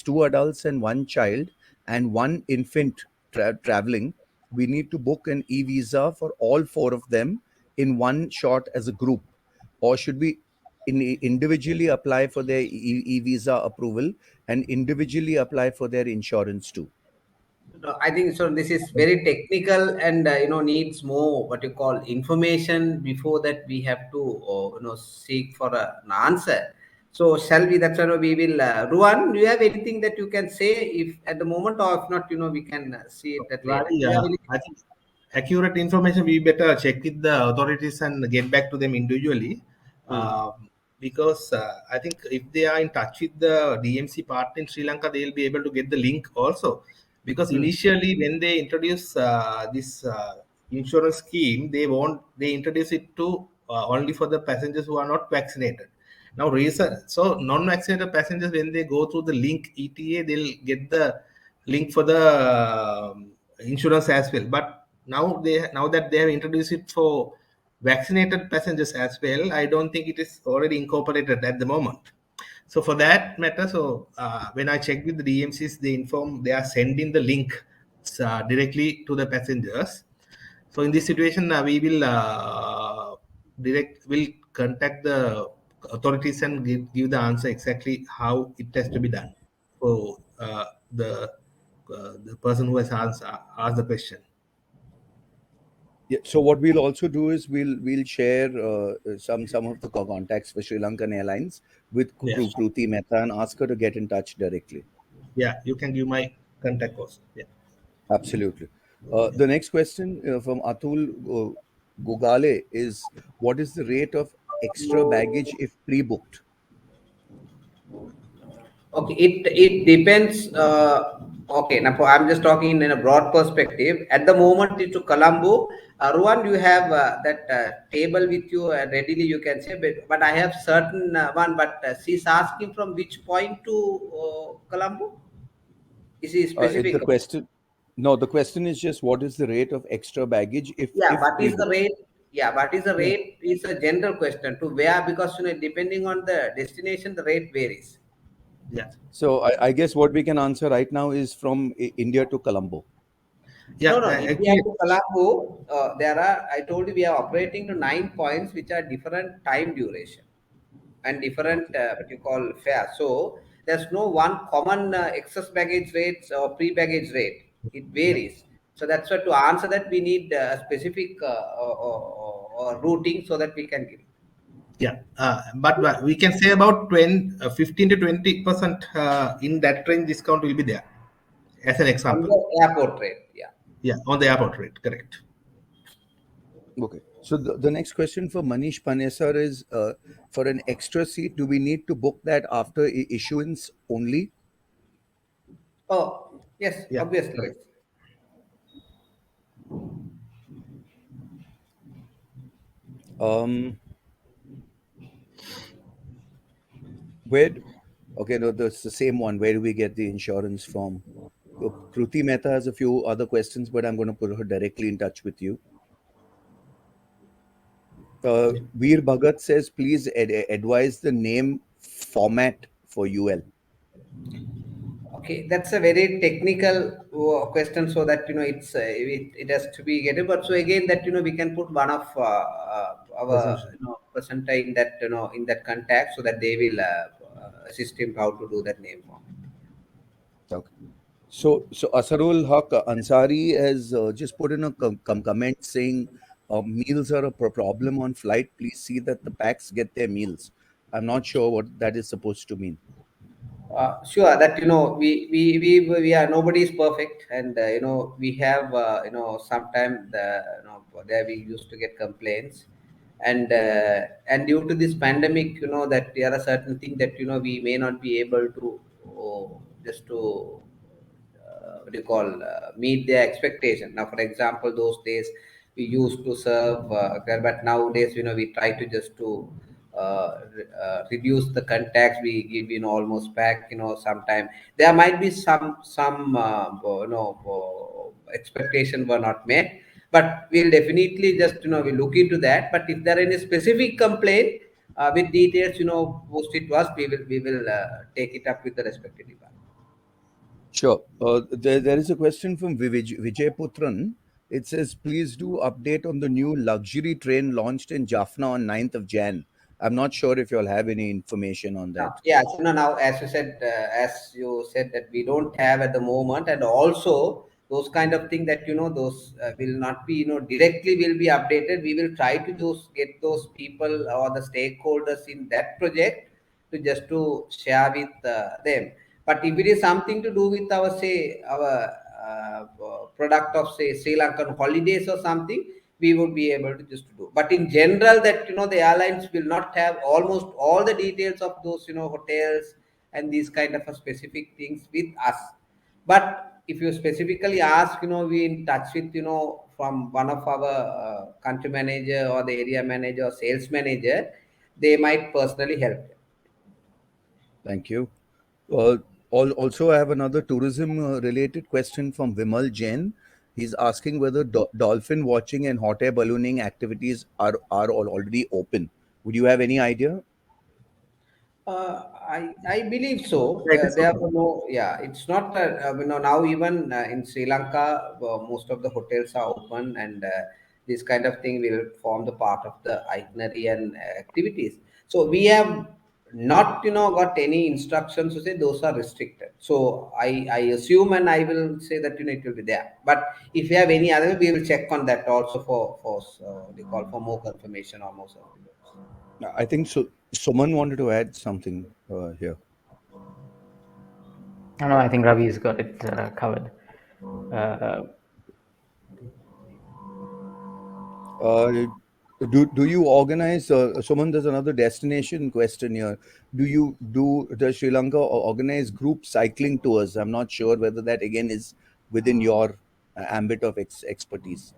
2 adults and 1 child and 1 infant traveling, we need to book an e-visa for all 4 of them in one shot as a group, or should we individually apply for their e-visa approval and individually apply for their insurance too? No, I think so. This is very technical and needs more what you call information before that we have to seek for an answer. So shall we? That's why we will. Ruwan, do you have anything that you can say if at the moment, or if not, we can see it at later. Do you have any? I think accurate information we better check with the authorities and get back to them individually. Because I think if they are in touch with the DMC partner in Sri Lanka, they will be able to get the link also. Because initially, when they introduce this insurance scheme, they introduce it to only for the passengers who are not vaccinated. Now, non-vaccinated passengers, when they go through the link ETA, they'll get the link for the insurance as well. But now that they have introduced it for vaccinated passengers as well, I don't think it is already incorporated at the moment. So for that matter, when I checked with the DMCs, they are sending the link directly to the passengers. So in this situation, we will contact the authorities and give the answer exactly how it has to be done for the person who has asked the question. Yeah, so what we'll also do is we'll share some of the contacts for Sri Lankan Airlines with Yes. Kruti Mehta and ask her to get in touch directly. Yeah, you can give my contact also. Yeah. Absolutely. The next question from Atul Gogale is, what is the rate of extra baggage if pre-booked? Okay, it depends. Okay, now I'm just talking in a broad perspective. At the moment, to Colombo, Ruwan, you have that table with you readily. You can say, but I have certain one. But she's asking from which point to Colombo? Is he The specific? question, no, the question is just what is the rate of extra baggage Yeah, if what is the pre-booked? rate? Yeah, what is the Yeah. rate? Is a general question to where, because depending on the destination, the rate varies. Yeah. So I guess what we can answer right now is from India to Colombo. Yeah. No, no. India Actually, to Colombo, there are. I told you we are operating to 9 points, which are different time duration and different Okay. what you call fare. So there's no one common excess baggage rates or pre-baggage rate. It yeah. varies. So that's why to answer that we need a specific routing so that we can give. Yeah, but we can say about 15 to 20% in that range discount will be there, as an On example. the airport rate. Yeah. Yeah, on the airport rate, correct. Okay. So the next question for Manish Panesar is, for an extra seat, do we need to book that after issuance only? Oh, yes, Yeah, obviously, yes. correct. Um, where? Okay, no, that's the same one. Where do we get the insurance from? Kruti Mehta has a few other questions, but I'm going to put her directly in touch with you. Veer Bhagat says, please advise the name format for UL. Okay, that's a very technical question, so that it has to be getting. But so again, that we can put one of our Presumption. presenter in that in that contact, so that they will assist him how to do that name form. Okay. So Asarul Haq Ansari has just put in a comment saying meals are a problem on flight. Please see that the packs get their meals. I'm not sure what that is supposed to mean. Sure, that we are, nobody is perfect, and we have sometimes there we used to get complaints, and due to this pandemic, that there are certain things that we may not be able to just to what do you call meet their expectation. Now, for example, those days we used to serve but nowadays we try to just to reduce the contacts we give almost back. Sometime there might be some expectation were not met, but we'll definitely just we look into that. But if there are any specific complaint with details, post it to us, we will take it up with the respective department. Sure. There is a question from Vijay Putran. It says, please do update on the new luxury train launched in Jaffna on 9th of Jan. I'm not sure if you'll have any information on that. Yeah, so now as you said that we don't have at the moment, and also those kind of thing that those will not be directly will be updated. We will try to just get those people or the stakeholders in that project to just to share with them. But if it is something to do with our say our product of say Sri Lankan holidays or something, we would be able to just do. But in general, that the airlines will not have almost all the details of those hotels and these kind of a specific things with us. But if you specifically ask, we in touch with from one of our country manager or the area manager or sales manager, they might personally help. Thank you. Uh, Also, I have another tourism related question from Vimal Jain. He's asking whether dolphin watching and hot air ballooning activities are already open. Would you have any idea? I believe so. Yeah, it is There okay. were no, yeah, it's not now even in Sri Lanka, most of the hotels are open, and this kind of thing will form the part of the itinerary and activities. So we have not got any instructions to say those are restricted. So I assume, and I will say that it will be there. But if you have any other, we will check on that also for they call for more confirmation or more certificates. I think so. Suman wanted to add something here. No, I think Ravi's got it covered. Do you organize, Suman, there's another destination question here. Does Sri Lanka organize group cycling tours? I'm not sure whether that again is within your ambit of expertise.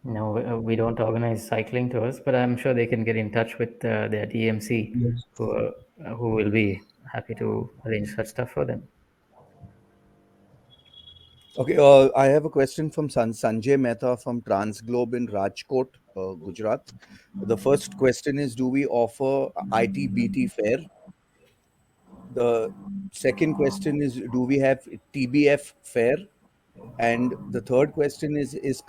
No, we don't organize cycling tours, but I'm sure they can get in touch with their DMC, who will be happy to arrange such stuff for them. Okay, I have a question from Sanjay Mehta from Transglobe in Rajkot, Gujarat. The first question is, do we offer ITBT fare? The second question is, do we have TBF fare? And the third question is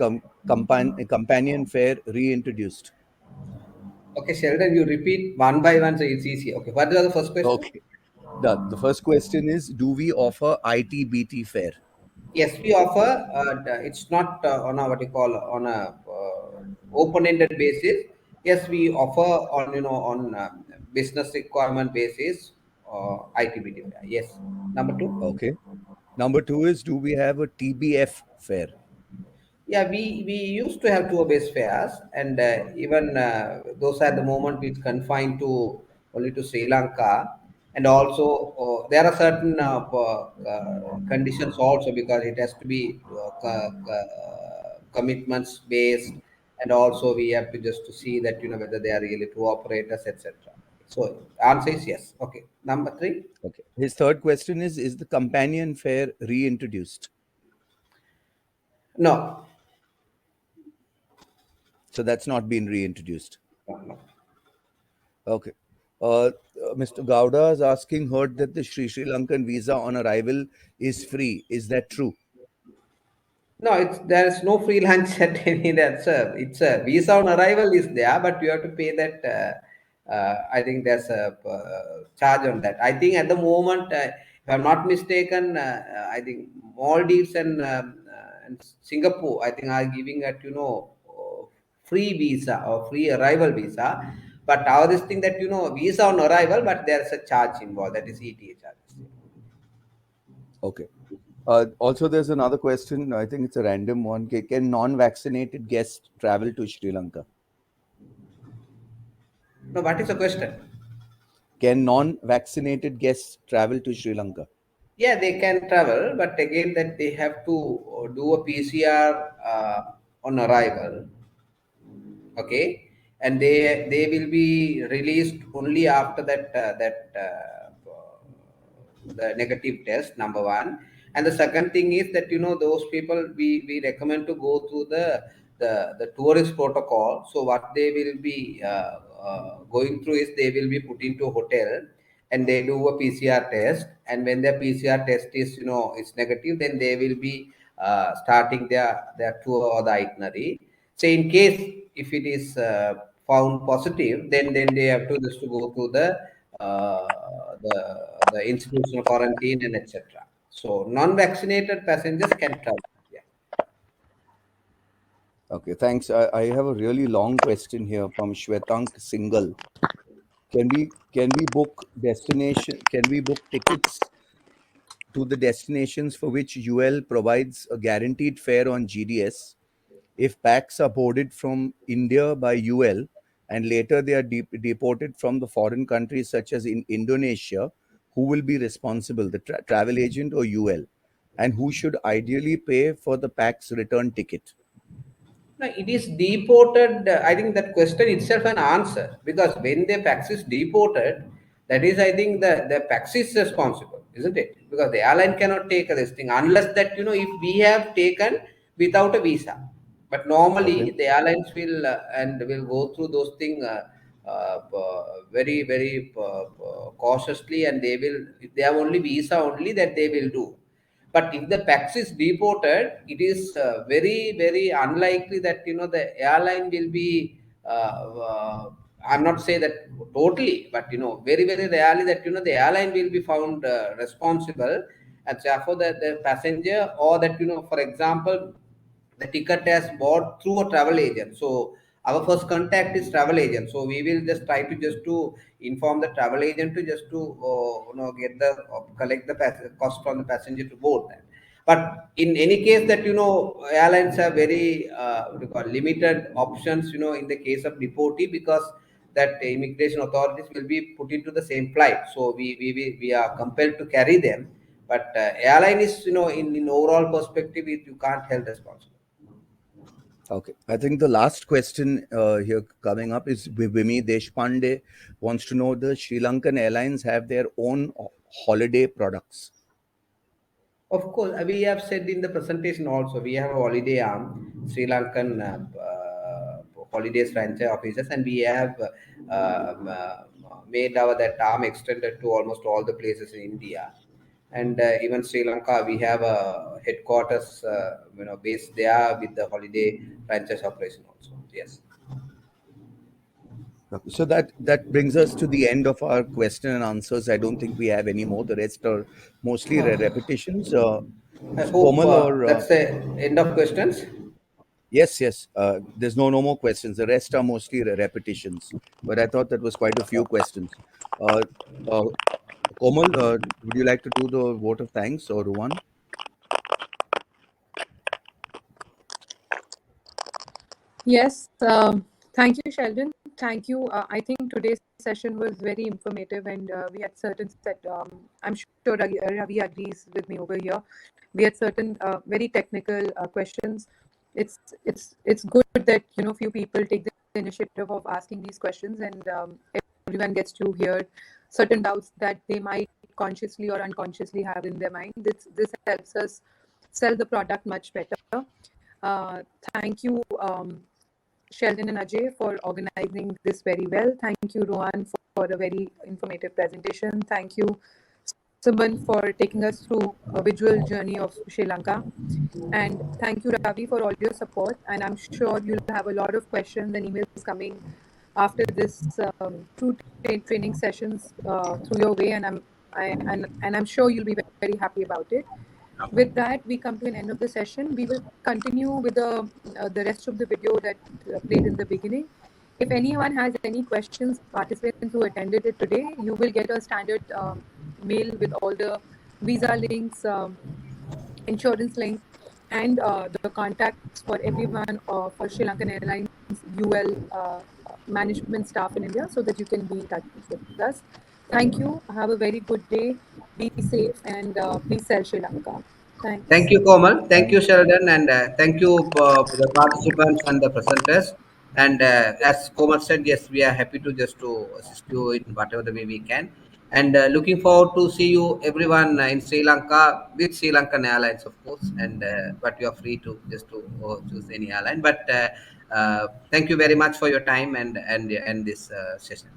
companion fare reintroduced? Okay, Sheldon, you repeat one by one so it's easy. Okay, what was the first question? Okay. The first question is, do we offer ITBT fare? Yes, we offer. It's not on a what you call on a open-ended basis. Yes, we offer on on business requirement basis. ITBT. Yes. Number two. Okay. Number two is, do we have a TBF fare? Yeah, we used to have tour-based fares, and even those at the moment it's confined to only to Sri Lanka, and also there are certain conditions also because it has to be commitments based, and also we have to just to see that whether they are really tour operators, etc. So answer is yes. Okay, number three. Okay. His third question is the companion fare reintroduced? No, So that's not been reintroduced. no, no. Okay. Mr. Gowda is asking, heard that the Sri Lankan visa on arrival is free. Is that true? No, there's no free lunch at any. It's a visa on arrival is there, but you have to pay that. I think there's a charge on that. I think at the moment, if I'm not mistaken, I think Maldives and Singapore, I think are giving at free visa or free arrival visa. But our this thing that visa on arrival, but there's a charge involved. That is ETA charges. Okay. Also, there's another question. I think it's a random one. Can non-vaccinated guests travel to Sri Lanka? No, what is the question? Can non-vaccinated guests travel to Sri Lanka? Yeah, they can travel, but again, that they have to do a PCR on arrival. Okay, and they will be released only after the negative test. Number one, and the second thing is that those people we recommend to go through the tourist protocol. So what they will be going through is they will be put into a hotel and they do a PCR test, and when their PCR test is is negative, then they will be starting their tour or the itinerary. So in case if it is found positive, then they have to just to go to the institutional quarantine and etc. So non-vaccinated passengers can travel. Yeah. Okay, thanks. I have a really long question here from Shwetank Singhal. Can we book destination? Can we book tickets to the destinations for which UL provides a guaranteed fare on GDS if packs are boarded from India by UL and later they are deported from the foreign countries such as in Indonesia? Who will be responsible, the travel agent or UL? And who should ideally pay for the pack's return ticket? No, it is deported. I think that question itself an answer because when the PAX is deported, that is, I think the PAX is responsible, isn't it? Because the airline cannot take this thing unless that if we have taken without a visa. But normally Okay. the airlines will and will go through those things very very cautiously, and they will if they have only visa only that they will do. But if the PAX is deported, it is very, very unlikely that the airline will be. I'm not saying that totally, but very, very rarely that the airline will be found responsible, and therefore the passenger or that for example, the ticket has bought through a travel agent. So our first contact is travel agent. So we will just try to just to inform the travel agent to just to get the collect the cost from the passenger to board that. But in any case that, airlines have very limited options, in the case of deportee, because that immigration authorities will be put into the same flight. So we are compelled to carry them. But airline is, in overall perspective, you can't held responsible. Okay, I think the last question here coming up is Vimi Deshpande wants to know, the Sri Lankan Airlines have their own holiday products. Of course, we have said in the presentation also, we have a holiday arm, Sri Lankan holidays franchise offices, and we have made that arm extended to almost all the places in India. And even Sri Lanka, we have a headquarters, based there with the holiday franchise operation also. Yes. So that brings us to the end of our question and answers. I don't think we have any more. The rest are mostly repetitions. I hope Komal or that's the end of questions. yes. There's no more questions. The rest are mostly repetitions. But I thought that was quite a few questions. Komal, would you like to do the vote of thanks, or Ruwan? Yes, thank you, Sheldon. Thank you. I think today's session was very informative, and we had certain set. I'm sure Ravi agrees with me over here. We had certain very technical questions. It's good that few people take the initiative of asking these questions, and everyone gets to hear certain doubts that they might consciously or unconsciously have in their mind. This helps us sell the product much better. Thank you, Sheldon and Ajay, for organizing this very well. Thank you, Ruwan, for a very informative presentation. Thank you, Suman, for taking us through a visual journey of Sri Lanka. And thank you, Ravi, for all your support. And I'm sure you'll have a lot of questions and emails coming after this through training sessions through your way. And I'm sure you'll be very, very happy about it. With that, we come to an end of the session. We will continue with the rest of the video that played in the beginning. If anyone has any questions, participants who attended it today, you will get a standard mail with all the visa links, insurance links, and the contacts for everyone for Sri Lankan Airlines UL management staff in India, so that you can be in touch with us. Thank you. Have a very good day. Be safe, and please sell Sri Lanka. Thanks. Thank you, Komal. Thank you, Sheldon, and thank you the participants and the presenters. And as Komal said, yes, we are happy to just to assist you in whatever the way we can. And looking forward to see you everyone in Sri Lanka with Sri Lankan Airlines, of course. And but you are free to just to choose any airline. But thank you very much for your time and this session.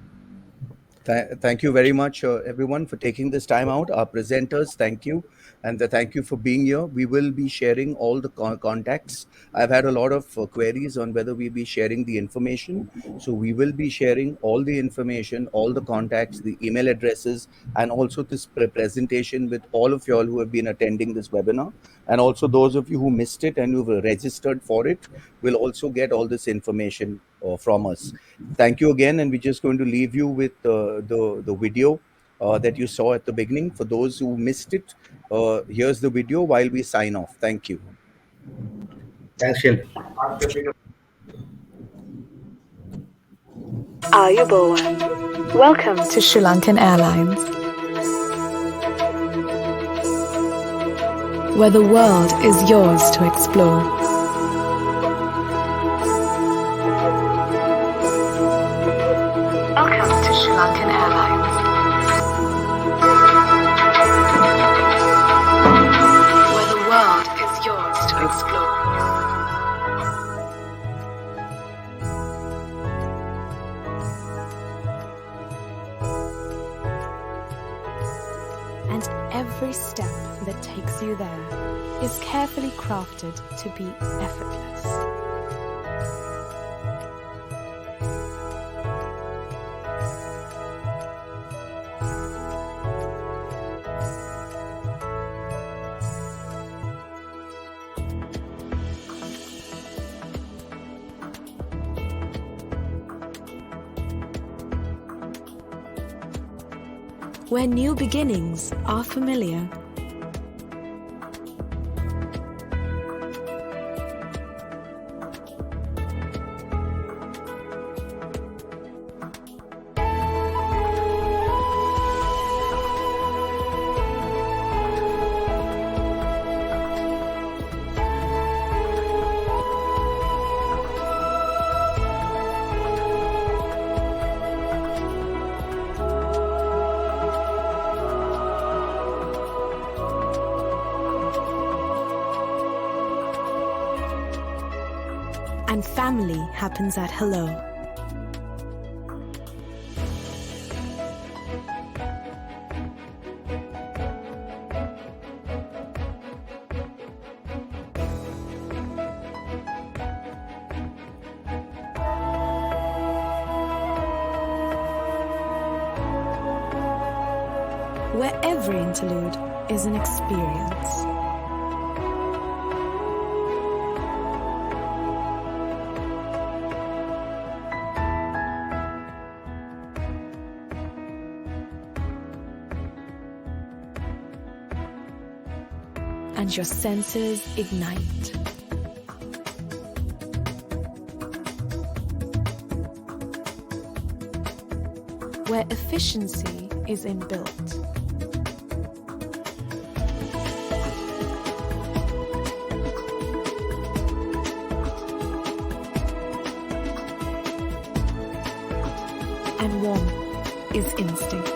Thank you very much, everyone, for taking this time out. Our presenters, thank you. And thank you for being here. We will be sharing all the contacts. I've had a lot of queries on whether we'll be sharing the information. So we will be sharing all the information, all the contacts, the email addresses, and also this presentation with all of you all who have been attending this webinar. And also those of you who missed it and who've registered for it will also get all this information from us. Thank you again, and we're just going to leave you with the video that you saw at the beginning. For those who missed it, here's the video while we sign off. Thank you. Thanks, Sheldon. Ayubowan. Welcome to Sri Lankan Airlines, where the world is yours to explore. Welcome to Sri Lankan Airlines, where the world is yours to explore. And every step that takes you there is carefully crafted to be effortless. Where new beginnings are familiar, and family happens at hello. Where every interlude is an experience. And your senses ignite. Where efficiency is inbuilt. And warmth is instinct.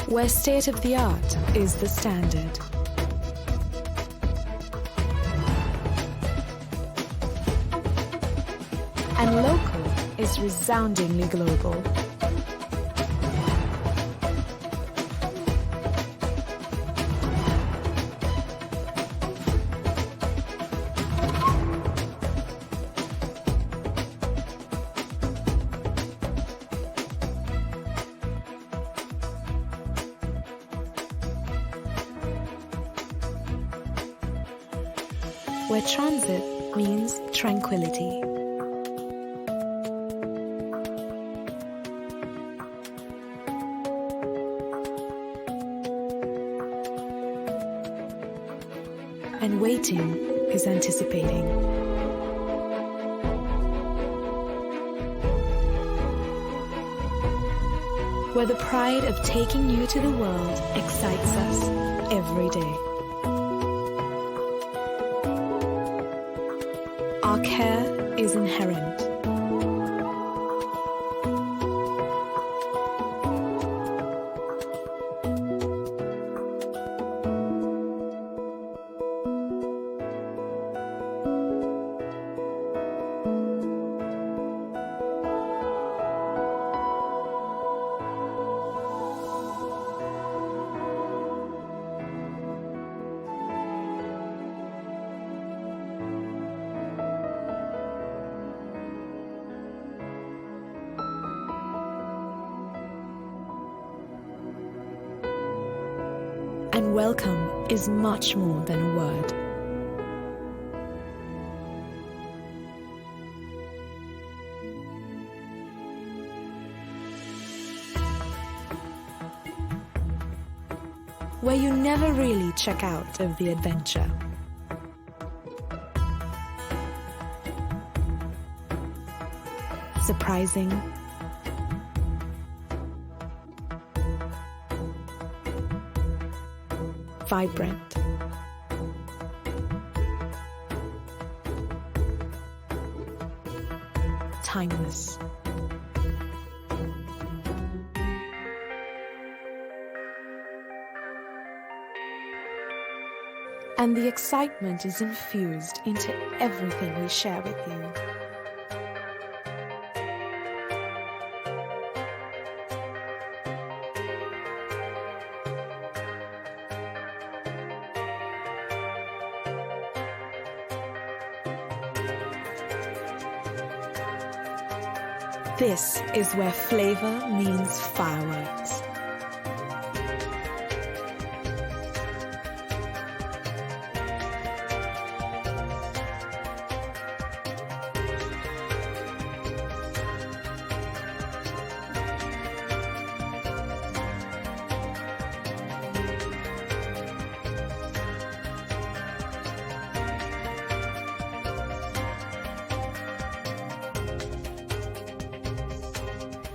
Where state-of-the-art is the standard. And local is resoundingly global. Where transit means tranquility. And waiting is anticipating. Where the pride of taking you to the world excites us every day. Our care is inherent. And welcome is much more than a word. Where you never really check out of the adventure. Surprising, vibrant, timeless. And the excitement is infused into everything we share with you. This is where flavor means fireworks.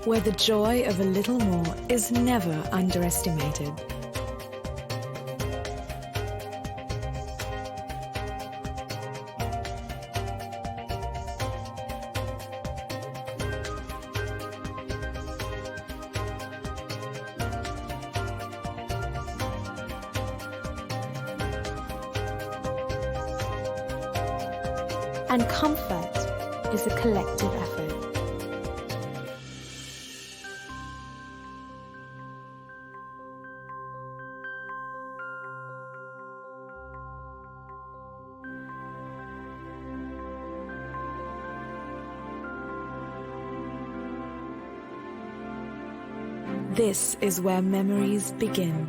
Where the joy of a little more is never underestimated. And comfort is a collective effort. This is where memories begin.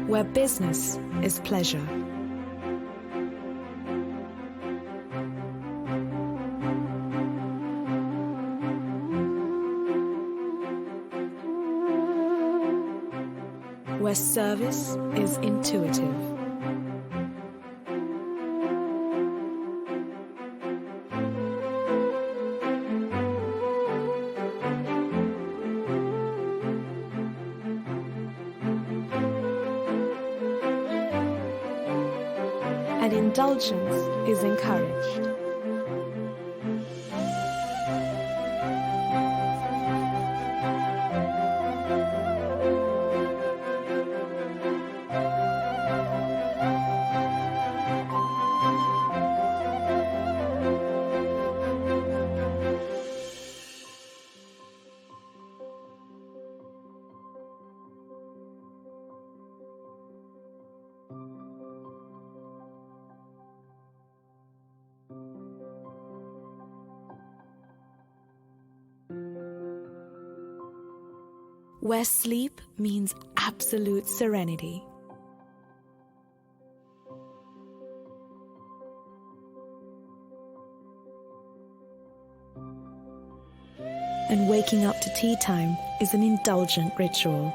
Where business is pleasure. Where service is intuitive. And indulgence is encouraged. Where sleep means absolute serenity. And waking up to tea time is an indulgent ritual.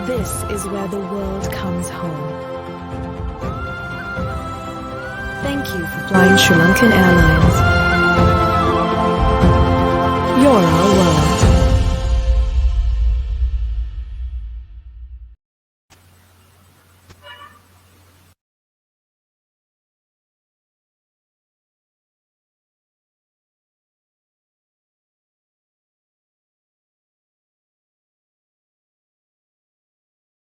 This is where the world comes home. Thank you for flying SriLankan Airlines. You're our world.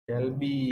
Shall be